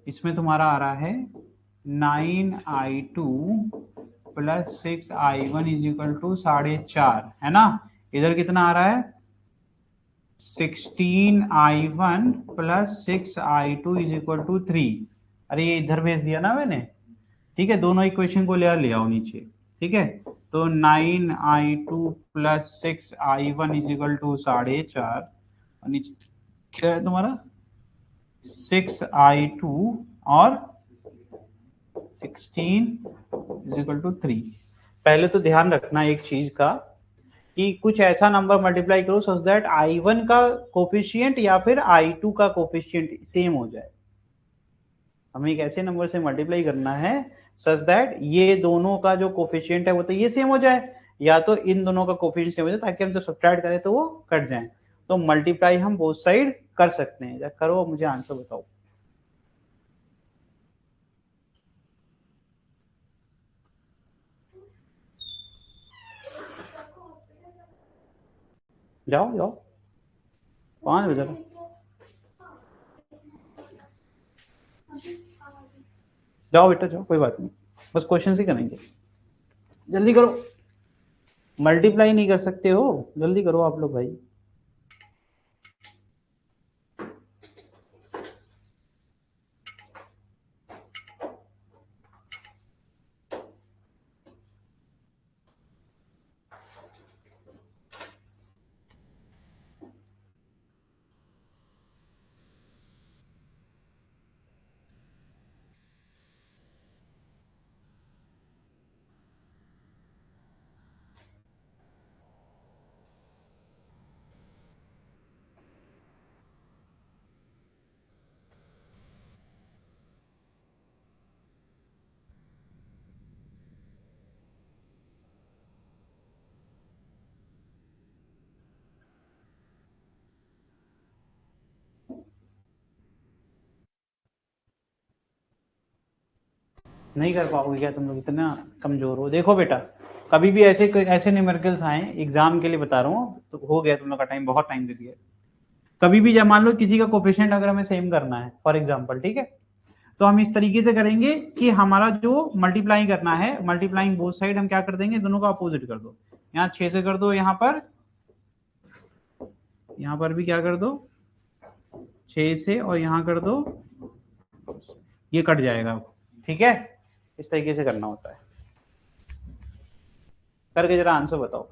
इसमें तुम्हारा आ रहा है 9I2 plus 6I1 is equal to 4.5 है ना, इधर कितना आ रहा है 16I1 plus 6I2 is equal to 3। अरे ये इधर भेज दिया ना मैंने, ठीक है, दोनों इक्वेशन को ले आओ नीचे, ठीक है, तो 9I2 plus 6I1 is equal to 4.5 और नीचे क्या है तुम्हारा 6I2 और 16 इज इक्वल टू 3। पहले तो ध्यान रखना एक चीज का, कि कुछ ऐसा नंबर मल्टीप्लाई करो सच दैट I1 का कोफिशिएंट या फिर I2 का कोफिशिएंट सेम हो जाए। हमें एक ऐसे नंबर से मल्टीप्लाई करना है सच दैट ये दोनों का जो कोफिशिएंट है वो तो ये सेम हो जाए, या तो इन दोनों का कोफिशिएंट सेम हो जाए, ताकि हम जब सब्ट्रैक्ट करें तो वो कट जाए। तो मल्टीप्लाई हम बोथ साइड कर सकते हैं, करो मुझे आंसर बताओ। जाओ जाओ, 5 बजे। जाओ बेटा जाओ, कोई बात नहीं, बस क्वेश्चन ही करेंगे, जल्दी करो। मल्टीप्लाई नहीं कर सकते हो, जल्दी करो आप लोग भाई। नहीं कर पाओगे क्या तुम लोग, इतना कमजोर हो? देखो बेटा, कभी भी ऐसे ऐसे न्यूमेरिकल्स आए एग्जाम के लिए, बता रहा हूँ, तो हो गया तुम लोग का टाइम, बहुत टाइम दे दिया। कभी भी जब मान लो किसी का कोफिशिएंट अगर हमें सेम करना है फॉर एग्जांपल, ठीक है, तो हम इस तरीके से करेंगे कि हमारा जो मल्टीप्लाई करना है, मल्टीप्लाइंग बोथ साइड, हम क्या कर देंगे, दोनों का अपोजिट कर दो। यहाँ 6 से कर दो, यहाँ पर भी क्या कर दो, 6 से, और यहाँ कर दो, ये कट जाएगा, ठीक है। इस तरीके से करना होता है। करके जरा आंसर बताओ।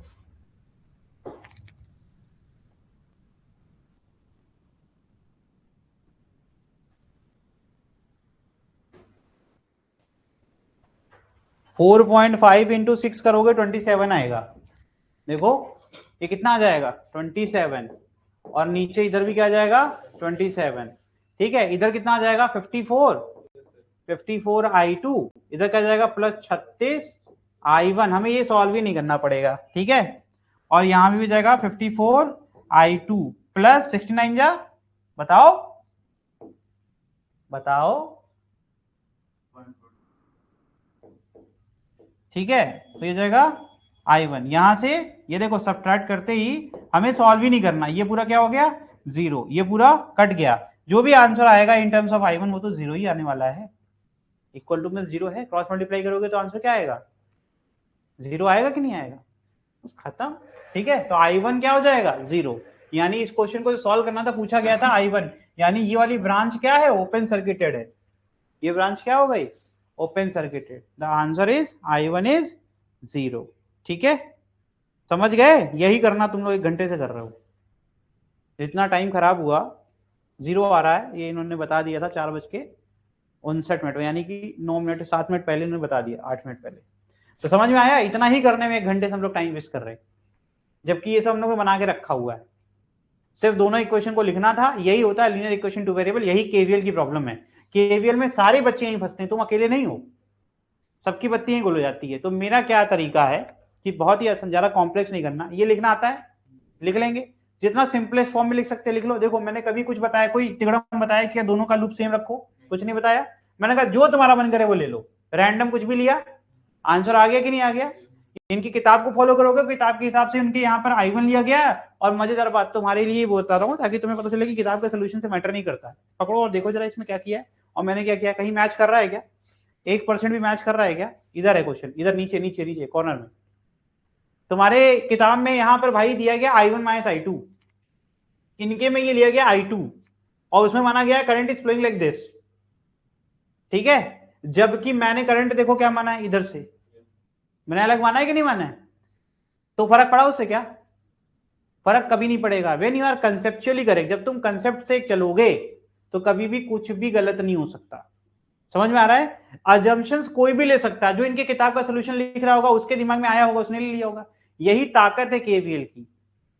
फोर 4.5 इंटू 6 करोगे 27 आएगा। देखो ये कितना आ जाएगा, 27, और नीचे इधर भी क्या आ जाएगा, 27, ठीक है। इधर कितना आ जाएगा, 54 I2, इधर क्या जाएगा, प्लस 36 I1। हमें ये सॉल्व ही नहीं करना पड़ेगा, ठीक है। और यहां भी जाएगा 54 I2 प्लस 69 जा, बताओ बताओ, ठीक है। तो ये जाएगा I1, यहां से ये देखो सब्ट्रैक्ट करते ही हमें सॉल्व ही नहीं करना, ये पूरा क्या हो गया, 0, ये पूरा कट गया। जो भी आंसर आएगा इन टर्म्स ऑफ I1 वो तो 0 ही आने वाला है। इक्वल टू में 0 है, क्रॉस मल्टीप्लाई करोगे तो आंसर क्या आएगा, 0 आएगा कि नहीं आएगा, खत्म, ठीक है। तो I1 क्या हो जाएगा, 0। यानी इस क्वेश्चन को सॉल्व करना था, पूछा गया था I1, यानी ये वाली ब्रांच क्या है, ओपन सर्किटेड है। ये ब्रांच क्या हो गई, open circuited. The answer is I1 is 0, ठीक है। समझ गए, यही करना तुम लोग 1 घंटे से कर रहे हो। इतना टाइम खराब हुआ, 0 आ रहा है, ये इन्होंने बता दिया था 4:59 यानी कि 9 मिनट 7 मिनट पहले इन्होंने बता दिया, 8 मिनट पहले। तो समझ में आया, इतना ही करने में 1 घंटे से हम लोग टाइम वेस्ट कर रहे हैं, जबकि ये सब हम लोग ने बना के रखा हुआ है। सिर्फ दोनों इक्वेशन को लिखना था, यही होता है लीनियर इक्वेशन टू वेरिएबल, यही केवीएल की प्रॉब्लम है। केवीएल में सारे बच्चे यहीं फंसते हैं, तुम अकेले नहीं हो, सबकी बत्ती यहीं गुल हो जाती है। तो मेरा क्या तरीका है कि बहुत ही ज्यादा कॉम्प्लेक्स नहीं करना, ये लिखना आता है लिख लेंगे, जितना सिंपलेस्ट फॉर्म में लिख सकते हैं लिख लो। देखो मैंने कभी कुछ बताया, कोई तिगड़म बताया कि दोनों का लूप सेम रखो, कुछ नहीं बताया। मैंने कहा जो तुम्हारा मन करे वो ले लो, रैंडम कुछ भी लिया, आंसर आ गया कि नहीं आ गया। इनकी किताब को फॉलो करोगे, किताब के हिसाब से इनके यहाँ पर I1 लिया गया। और मजेदार बात तुम्हारे लिए बोलता रहा हूँ ताकि तुम्हें पता चले कि किताब का सोल्यूशन से मैटर नहीं करता। पकड़ो और देखो जरा इसमें क्या किया है और मैंने क्या किया, कहीं मैच कर रहा है क्या, 1% भी मैच कर रहा है क्या। इधर है क्वेश्चन, इधर नीचे नीचे नीचे कॉर्नर में तुम्हारे किताब में यहाँ पर भाई दिया गया I1 माइनस I2, इनके में ये लिया गया I2 और उसमें माना गया current is flowing like this, ठीक है। जबकि मैंने करंट देखो क्या माना है, इधर से मैंने अलग माना है कि नहीं माना है, तो फर्क पड़ा उससे क्या, फर्क कभी नहीं पड़ेगा। When you are conceptually correct, जब तुम कंसेप्ट से चलोगे तो कभी भी कुछ भी गलत नहीं हो सकता। समझ में आ रहा है, अजम्पशंस कोई भी ले सकता है, जो इनके किताब का सोल्यूशन लिख रहा होगा उसके दिमाग में आया होगा उसने ले लिया होगा। यही ताकत है केवीएल की,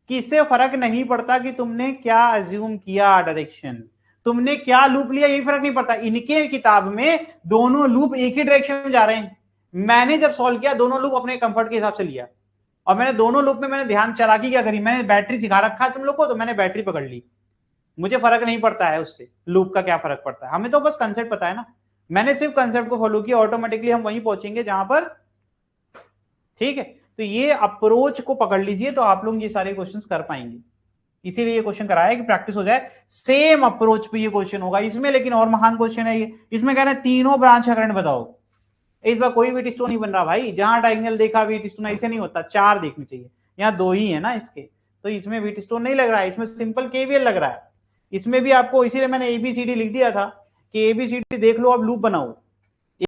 कि इससे फर्क नहीं पड़ता कि तुमने क्या अज्यूम किया डायरेक्शन, तुमने क्या लूप लिया, यही फर्क नहीं पड़ता। इनके किताब में दोनों लूप एक ही डायरेक्शन में जा रहे हैं। मैंने जब सॉल्व किया दोनों लूप अपने कंफर्ट के हिसाब से लिया, और मैंने दोनों लूप में मैंने ध्यान चालाकी क्या करी, मैंने बैटरी सिखा रखा है तुम लोग को, तो मैंने बैटरी पकड़ ली। मुझे फर्क नहीं पड़ता है उससे लूप का क्या फर्क पड़ता है, हमें तो बस कंसेप्ट पता है ना। मैंने सिर्फ कंसेप्ट को फॉलो किया, ऑटोमेटिकली हम वहीं पहुंचेंगे जहां पर, ठीक है। तो ये अप्रोच को पकड़ लीजिए तो आप लोग ये सारे क्वेश्चंस कर पाएंगे, इसीलिए ये क्वेश्चन कराया है कि प्रैक्टिस हो जाए। सेम अप्रोच पे ये क्वेश्चन होगा इसमें, लेकिन और महान क्वेश्चन है ये। इसमें कह रहे हैं तीनों ब्रांच का करंट बताओ। इस बार कोई वीट स्टोन नहीं बन रहा भाई, जहां डायगोनल देखा वीट स्टोन, ऐसे नहीं होता, 4 देखनी चाहिए। यहाँ 2 ही है ना इसके, तो इसमें वीट स्टोन नहीं लग रहा है, इसमें सिंपल केवीएल लग रहा है। इसमें भी आपको, इसीलिए मैंने एबीसीडी लिख दिया था कि एबीसीडी देख लो, अब लूप बनाओ।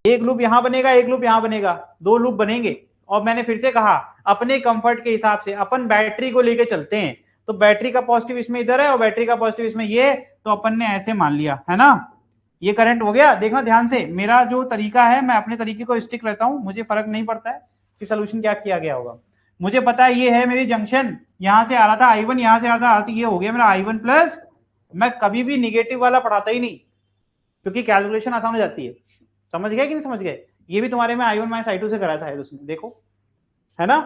एक लूप यहां बनेगा, एक लूप यहां बनेगा, 2 लूप बनेंगे। और मैंने फिर से कहा अपने कंफर्ट के हिसाब से अपन बैटरी को लेके चलते हैं, तो बैटरी का पॉजिटिव इसमें इधर है और बैटरी का पॉजिटिव इसमें ये, तो अपन ने ऐसे मान लिया है ना। ये करंट हो गया। देखना ध्यान से, मेरा जो तरीका है मैं अपने तरीके को स्टिक रहता हूं, मुझे फर्क नहीं पड़ता है कि सोल्यूशन क्या किया गया होगा। मुझे पता है ये है मेरी जंक्शन, यहां से आ रहा था I1, यहां से आ रहा था R3, ये हो गया मेरा I1 प्लस। मैं कभी भी निगेटिव वाला पढ़ाता ही नहीं, क्योंकि कैलकुलेशन आसान हो जाती है। समझ गए कि नहीं समझ गए? ये भी तुम्हारे में I1 माइनस I2 से करा था उसने, देखो है ना।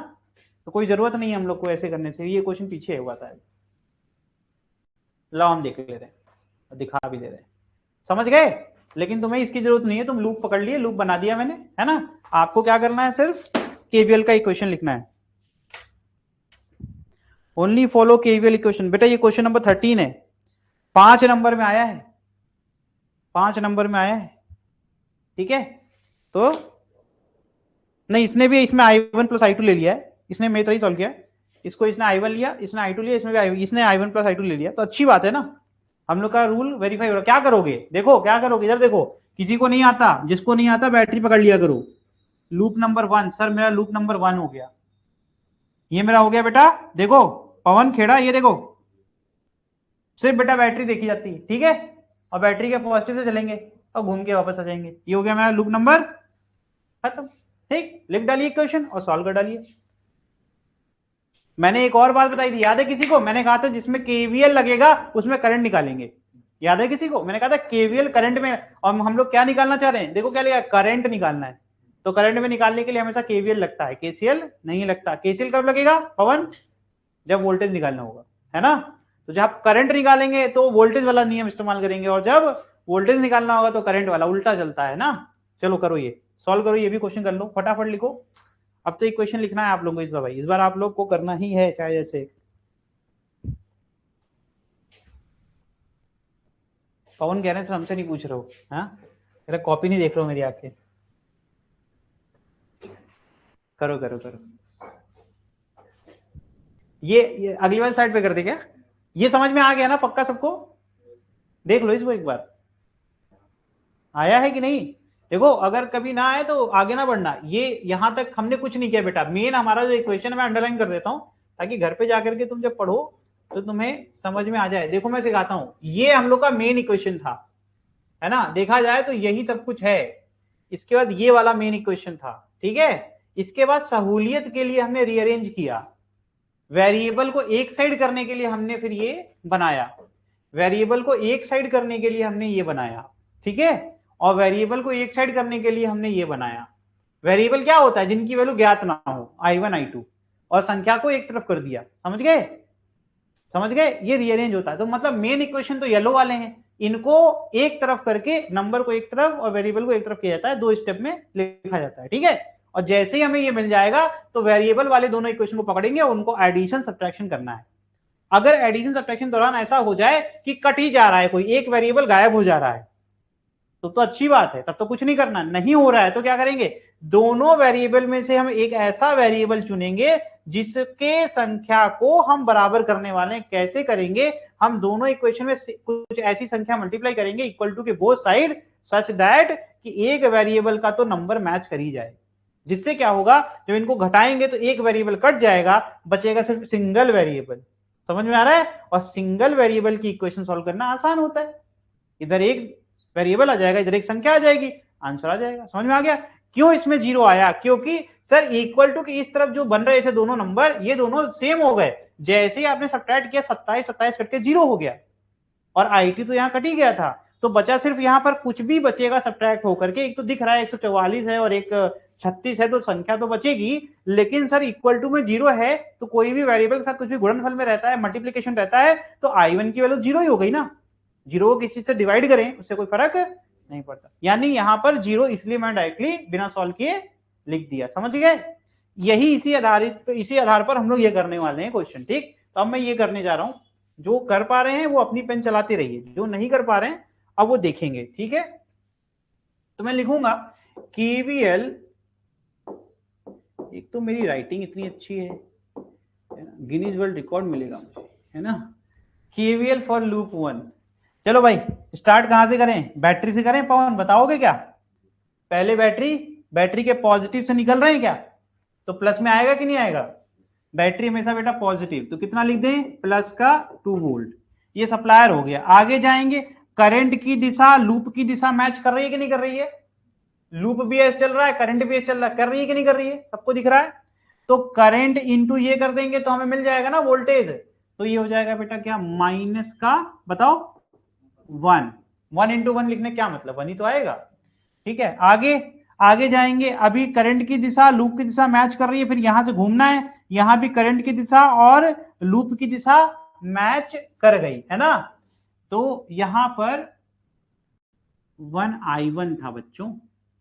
तो कोई जरूरत नहीं है हम लोग को ऐसे करने से, ये क्वेश्चन पीछे हुआ शायद। लाओ हम देख ले रहे हैं, दिखा भी दे रहे हैं, समझ गए। लेकिन तुम्हें इसकी जरूरत नहीं है, तुम लूप पकड़ लिए, लूप बना दिया मैंने, है ना। आपको क्या करना है, सिर्फ केवीएल का इक्वेशन लिखना है। Only follow KVL equation. बेटा ये क्वेश्चन नंबर 13 है, 5 नंबर में आया है, 5 नंबर में आया है, ठीक है। तो नहीं, इसने भी इसमें I1 प्लस I2 ले लिया है, इसने मेरी तरह ही सॉल्व किया। इसको इसने I1 लिया, इसने I2 लिया, इसमें भी इसने I1 प्लस I2 ले लिया, तो अच्छी बात है ना। हम लोग का रूल वेरीफाई हो रहा है। क्या करोगे, देखो क्या करोगे, इधर देखो, किसी को नहीं आता, जिसको नहीं आता बैटरी पकड़ लिया करो। लूप नंबर 1, सर मेरा लूप नंबर 1 हो गया, ये मेरा हो गया बेटा। देखो पवन खेड़ा, ये देखो सिर्फ बेटा बैटरी देखी जाती है, ठीक है। और बैटरी के पॉजिटिव से चलेंगे और घूम के वापस आ जाएंगे। ये हो गया मेरा लूप नंबर, खत्म, ठीक। लिख डालिए इक्वेशन और सॉल्व कर डालिए। मैंने एक और बात बताई थी, याद है किसी को? मैंने कहा था जिसमें केवीएल लगेगा उसमें करंट निकालेंगे, याद है किसी को? मैंने कहा था केवीएल करंट में, और हम लोग क्या निकालना चाह रहे हैं, देखो क्या लिखा, करंट निकालना है। तो करंट में निकालने के लिए हमेशा केवीएल लगता है, केसीएल नहीं लगता। केसीएल कब लगेगा पवन? जब वोल्टेज निकालना होगा, है ना। तो जब करंट निकालेंगे तो वोल्टेज वाला नियम इस्तेमाल करेंगे, और जब वोल्टेज निकालना होगा तो करंट वाला, उल्टा चलता है ना। चलो करो, ये सॉल्व करो, ये भी क्वेश्चन कर लो, फटाफट लिखो। अब तो इक्वेशन लिखना है आप लोगों को इस बार, भाई इस बार आप लोग को करना ही है, चाहे जैसे। पवन कह रहे हैं सर हमसे नहीं पूछ रहे हो, हाँ मेरा कॉपी नहीं देख रहे हो मेरी आंखें। करो करो करो, ये अगली वाली साइड पे कर दे क्या? ये समझ में आ गया ना पक्का सबको? देख लो इसको एक बार, आया है कि नहीं। देखो अगर कभी ना आए तो आगे ना बढ़ना। ये यहां तक हमने कुछ नहीं किया बेटा, मेन हमारा जो इक्वेशन है मैं अंडरलाइन कर देता हूं, ताकि घर पे जाकर के तुम जब पढ़ो तो तुम्हें समझ में आ जाए। देखो मैं सिखाता हूं, ये हम लोग का मेन इक्वेशन था, है ना। देखा जाए तो यही सब कुछ है। इसके बाद ये वाला मेन इक्वेशन था, ठीक है। इसके बाद सहूलियत के लिए हमने रीअरेंज किया, वेरिएबल को एक साइड करने के लिए हमने फिर ये बनाया, वेरिएबल को एक साइड करने के लिए हमने ये बनाया, ठीक है। और वेरिएबल को एक साइड करने के लिए हमने ये बनाया। वेरिएबल क्या होता है? जिनकी वैल्यू ज्ञात ना हो, I1 I2, और संख्या को एक तरफ कर दिया, समझ गए? समझ गए? ये रीअरेंज होता है। तो मतलब मेन इक्वेशन तो येलो वाले हैं, इनको एक तरफ करके नंबर को एक तरफ और वेरिएबल को एक तरफ किया जाता है, 2 स्टेप में लिखा जाता है, ठीक है। और जैसे ही हमें ये मिल जाएगा तो वेरिएबल वाले दोनों इक्वेशन को पकड़ेंगे और उनको एडिशन सब्ट्रैक्शन करना है। अगर एडिशन सब्ट्रैक्शन दौरान ऐसा हो जाए कि कट ही जा रहा है, कोई एक वेरिएबल गायब हो जा रहा है, तो अच्छी बात है, तब तो कुछ नहीं करना। नहीं हो रहा है तो क्या करेंगे, दोनों वेरिएबल में से हम एक ऐसा वेरिएबल चुनेंगे जिसके संख्या को हम बराबर करने वाले हैं। कैसे करेंगे? हम दोनों इक्वेशन में कुछ ऐसी संख्या मल्टीप्लाई करेंगे इक्वल टू के बोथ साइड, सच दैट कि एक वेरिएबल का तो नंबर मैच कर ही जाए। जिससे क्या होगा, जब इनको घटाएंगे तो एक वेरिएबल कट जाएगा, बचेगा सिर्फ सिंगल वेरिएबल। समझ में आ रहा है? और सिंगल वेरिएबल की इक्वेशन सॉल्व करना आसान होता है। इधर एक वेरिएबल आ जाएगा, इधर एक संख्या आ जाएगी, आंसर आ जाएगा। समझ में आ गया? क्यों इसमें 0 आया? क्योंकि सर इक्वल टू की इस तरफ जो बन रहे थे दोनों नंबर, ये दोनों सेम हो गए। जैसे ही आपने सब्ट्रैक्ट किया 27 27 कट के 0 हो गया, और IT तो यहाँ कट ही गया था, तो बचा सिर्फ यहाँ पर कुछ भी बचेगा सब्ट्रैक्ट होकर के। एक तो दिख रहा है 144 है और एक 36 है, तो संख्या तो बचेगी, लेकिन सर इक्वल टू में 0 है, तो कोई भी वेरिएबल के साथ कुछ भी गुणनफल में रहता है, मल्टीप्लीकेशन रहता है, तो I1 की वैल्यू 0 ही हो गई ना। 0 को किसी से डिवाइड करें उससे कोई फर्क नहीं पड़ता। यानी यहां पर 0 इसलिए मैं डायरेक्टली बिना सॉल्व किए लिख दिया। समझ गए? यही इसी आधार पर हम लोग ये करने वाले हैं क्वेश्चन, ठीक। तो अब मैं ये करने जा रहा हूं, जो कर पा रहे हैं वो अपनी पेन चलाते रहिए, जो नहीं कर पा रहे हैं अब वो देखेंगे, ठीक है। तो मैं लिखूंगा केवीएल, एक तो मेरी राइटिंग इतनी अच्छी है, गिनीज वर्ल्ड रिकॉर्ड मिलेगा मुझे, है ना। KVL for loop 1। चलो भाई स्टार्ट कहां से करें, बैटरी से करें? पवन बताओगे क्या? पहले बैटरी के पॉजिटिव से निकल रहे हैं क्या, तो प्लस में आएगा कि नहीं आएगा? बैटरी हमेशा बेटा पॉजिटिव, तो कितना लिख दें, प्लस का 2 वोल्ट। ये सप्लायर हो गया। आगे जाएंगे, करंट की दिशा लूप की दिशा मैच कर रही है कि नहीं कर रही है? लूप भी ऐसे चल रहा है, करंट भी ऐसे चल रहा है, कर रही है कि नहीं कर रही है? सबको दिख रहा है। तो करंट इंटू ये कर देंगे तो हमें मिल जाएगा ना वोल्टेज, तो ये हो जाएगा बेटा क्या, माइनस का, बताओ, 1। 1 इंटू 1 लिखने क्या मतलब, 1 ही तो आएगा, ठीक है। आगे जाएंगे, अभी करंट की दिशा लूप की दिशा मैच कर रही है, फिर यहां से घूमना है, यहां भी करंट की दिशा और लूप की दिशा मैच कर गई, है ना। तो यहां पर 1i1 था बच्चों,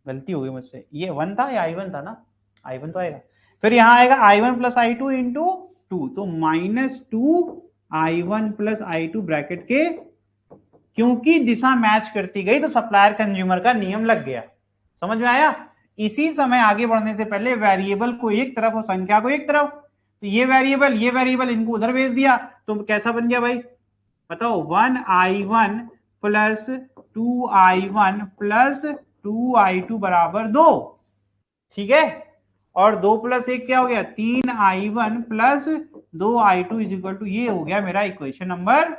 गलती हो गई मुझसे, ये 1 था या i1 था ना, i1 तो आएगा। फिर यहां आएगा i1 प्लस i2 इंटू 2, तो -2i1 प्लस i2 ब्रैकेट के, क्योंकि दिशा मैच करती गई तो सप्लायर कंज्यूमर का नियम लग गया। समझ में आया? इसी समय आगे बढ़ने से पहले वेरिएबल को एक तरफ और संख्या को एक तरफ, तो ये वेरिएबल इनको उधर भेज दिया, तो कैसा बन गया भाई बताओ, 1i1 plus 2i1 plus 2i2 बराबर 2, ठीक है। और 2 प्लस 1 क्या हो गया, 3i1 plus 2i2 is equal to, ये हो गया मेरा इक्वेशन नंबर।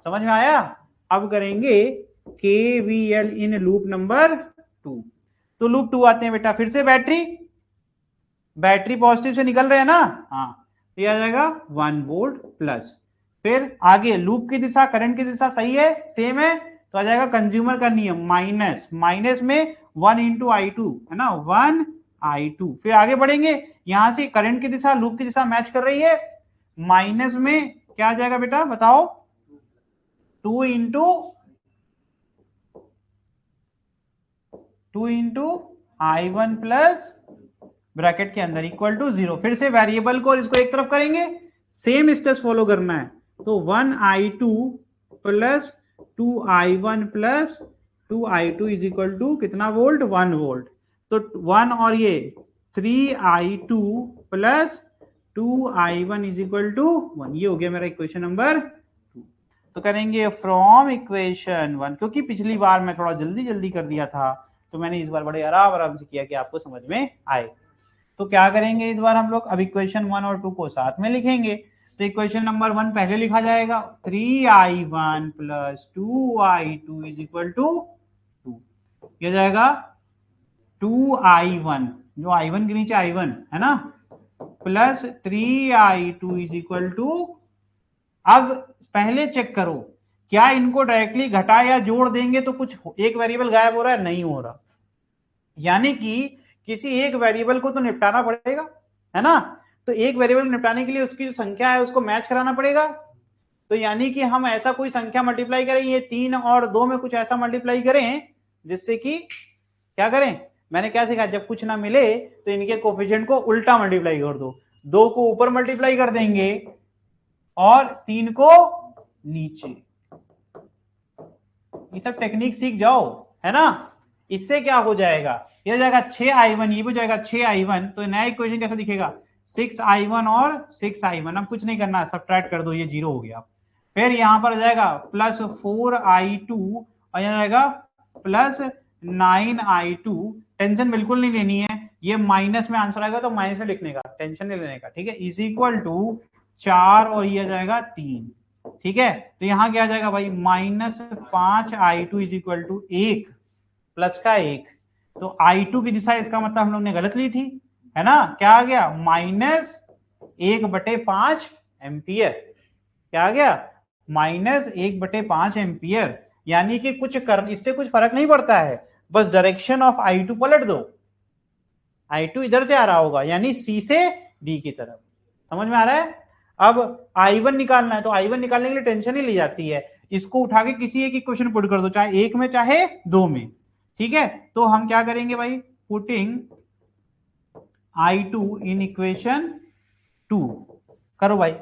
समझ में आया? अब करेंगे KVL इन लूप नंबर 2। तो लूप 2 आते हैं बेटा, फिर से बैटरी पॉजिटिव से निकल रहे हैं ना, हाँ, तो आ जाएगा 1 वोल्ट प्लस। फिर आगे लूप की दिशा, करंट की दिशा सही है, सेम है, तो आ जाएगा कंज्यूमर का नियम, माइनस में 1 इंटू i2, है ना, 1i2। फिर आगे बढ़ेंगे, यहां से करंट की दिशा लूप की दिशा मैच कर रही है, माइनस में क्या आ जाएगा बेटा बताओ, 2 इंटू i1 प्लस ब्रैकेट के अंदर इक्वल टू 0। फिर से वेरिएबल को और इसको एक तरफ करेंगे, सेम स्टेप्स फॉलो करना है, तो 1i2 plus 2i1 plus 2i2 is equal to कितना वोल्ट, 1 वोल्ट। तो 1 और ये 3i2 plus 2i1 is equal to 1, ये हो गया मेरा इक्वेशन नंबर 2। तो करेंगे फ्रॉम इक्वेशन 1, क्योंकि पिछली बार मैं थोड़ा जल्दी कर दिया था, तो मैंने इस बार बड़े आराम से किया कि आपको समझ में आए। तो क्या करेंगे इस बार हम लोग, अब इक्वेशन 1 और 2 को साथ में लिखेंगे। तो इक्वेशन नंबर 1 पहले लिखा जाएगा, 3i1 plus 2i2 is equal to 2, क्या जाएगा 2i1, जो i1 के नीचे i1 है ना, plus 3i2 is equal to, अब पहले चेक करो क्या इनको डायरेक्टली घटा या जोड़ देंगे तो कुछ एक वेरिएबल गायब हो रहा है, नहीं हो रहा, यानी कि किसी एक वेरिएबल को तो निपटाना पड़ेगा, है ना। तो एक वेरिएबल निपटाने के लिए उसकी जो संख्या है उसको मैच कराना पड़ेगा, तो यानी कि हम ऐसा कोई संख्या मल्टीप्लाई करें, ये 3 और 2 में कुछ ऐसा मल्टीप्लाई करें जिससे कि क्या करें, मैंने क्या सीखा, जब कुछ ना मिले तो इनके कोफिशिएंट को उल्टा मल्टीप्लाई कर दो, 2 को ऊपर मल्टीप्लाई कर देंगे और 3 को नीचे। ये सब टेक्निक सीख जाओ, है ना। इससे क्या हो जाएगा, ये हो जाएगा 6i1, ये भी हो जाएगा 6i1, तो नया इक्वेशन कैसा दिखेगा, 6i1 और 6i1। अब कुछ नहीं करना, सब्ट्रैक्ट कर दो, ये 0 हो गया। फिर यहां पर आ जाएगा प्लस 4i2 और यहां जाएगा प्लस 9i2। टेंशन बिल्कुल नहीं लेनी है, ये माइनस में आंसर आएगा तो माइनस में लिखने का, टेंशन नहीं लेने का, ठीक है। इज इक्वल टू 4 और ये आ जाएगा 3, ठीक है। तो यहां क्या आ जाएगा भाई, -5i2 is equal to 1 plus का 1, तो i2 की दिशा इसका मतलब हम लोग ने गलत ली थी, है ना। क्या आ गया, -1/5 एम्पियर, क्या आ गया, -1/5 एम्पियर। यानी कि कुछ कर, इससे कुछ फर्क नहीं पड़ता है, बस डायरेक्शन ऑफ i2 पलट दो, i2 इधर से आ रहा होगा, यानी C से D की तरफ। समझ में आ रहा है? अब i1 निकालना है, तो i1 निकालने के लिए टेंशन ही ली जाती है, इसको उठा के किसी एक इक्वेशन पुट कर दो, चाहे एक में चाहे दो में, ठीक है। तो हम क्या करेंगे भाई, पुटिंग i2 इन इक्वेशन 2, करो भाई।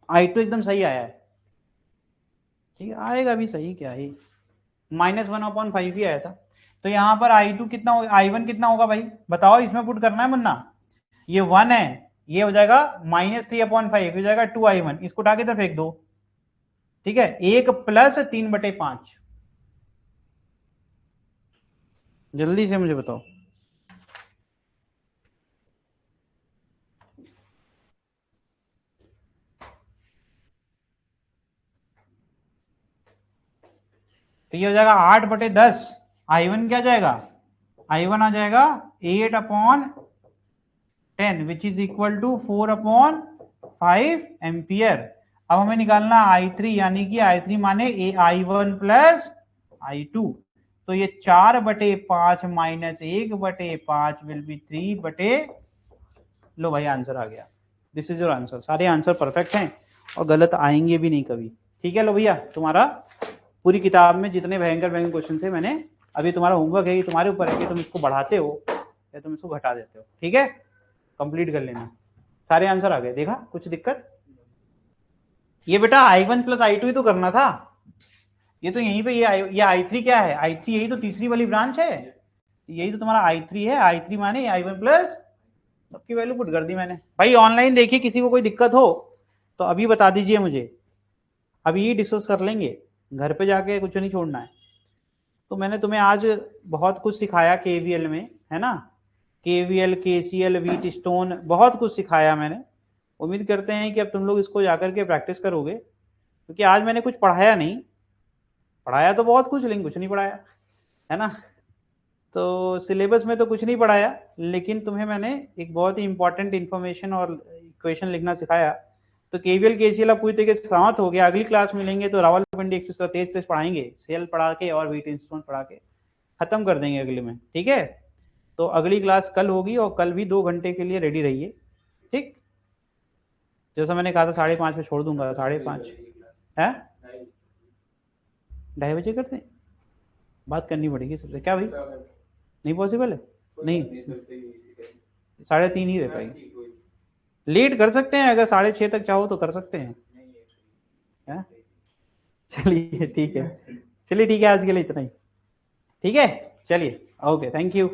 I2 एकदम सही आया है, ठीक है, आएगा भी सही, क्या है, -1/5 ही आया था। तो यहाँ पर I2 कितना होगा, I1 कितना होगा भाई बताओ, इसमें पुट करना है मुन्ना, ये 1 है, ये हो जाएगा -3/5 हो जाएगा 2I1, इसको उठा के इधर फेंक दो, ठीक है, 1 + 3/5, जल्दी से मुझे बताओ। तो ये हो जाएगा 8/10, I1 क्या जाएगा, I1 आ जाएगा 8/10 which is equal to 4/5 ampere. अब हमें निकालना I3, यानी कि I3 माने I1 + I2, तो ये 4/5 - 1/5 विल बी 3 लो भाई आंसर आ गया, दिस इज योर आंसर। सारे आंसर परफेक्ट हैं और गलत आएंगे भी नहीं कभी, ठीक है। लो भैया तुम्हारा पूरी किताब में जितने भयंकर भयंकर क्वेश्चन थे मैंने, अभी तुम्हारा होमवर्क है, तुम्हारे ऊपर है कि तुम इसको बढ़ाते हो या तुम इसको घटा देते हो, ठीक है, कंप्लीट कर लेना। सारे आंसर आ गए, देखा कुछ दिक्कत, ये बेटा I1 + I2 ही तो करना था, ये तो यहीं पे ये I3 क्या है, I3 यही तो तीसरी वाली ब्रांच है, यही तो तुम्हारा I3 है, I3 माने I1 + सबकी वैल्यू पुट कर दी मैंने। भाई ऑनलाइन देखिए, किसी को कोई दिक्कत हो तो अभी बता दीजिए मुझे, अभी डिस्कस कर लेंगे, घर पे जाके कुछ नहीं छोड़ना है। तो मैंने तुम्हें आज बहुत कुछ सिखाया KVL में, है ना, KVL KCL व्हीटस्टोन बहुत कुछ सिखाया मैंने। उम्मीद करते हैं कि अब तुम लोग इसको जाकर के प्रैक्टिस करोगे, क्योंकि आज मैंने कुछ पढ़ाया नहीं, पढ़ाया तो बहुत कुछ लेकिन कुछ नहीं पढ़ाया, है ना। तो सिलेबस में तो कुछ नहीं पढ़ाया, लेकिन तुम्हें मैंने एक बहुत ही इंपॉर्टेंट इन्फॉर्मेशन और इक्वेशन लिखना सिखाया। तो KVL KCL अब पूरी तरीके से समाप्त हो गया। अगली क्लास मिलेंगे तो रावलपिंडी एक्सप्रेस तेज तेज पढ़ाएंगे, सेल पढ़ा के और व्हीटस्टोन पढ़ा के खत्म कर देंगे अगले में, ठीक है। तो अगली क्लास कल होगी और कल भी 2 घंटे के लिए रेडी रहिए, ठीक। जैसा मैंने कहा था 5:30 पे छोड़ दूंगा, 5:30 है, 2:30 बजे करते हैं, बात करनी पड़ेगी सबसे, क्या भाई नहीं पॉसिबल है, नहीं 3:30 ही रह पाएगी, लेट कर सकते हैं, अगर 6:30 तक चाहो तो कर सकते हैं, चलिए ठीक है, चलिए ठीक है, आज के लिए इतना ही, ठीक है, चलिए ओके, थैंक यू।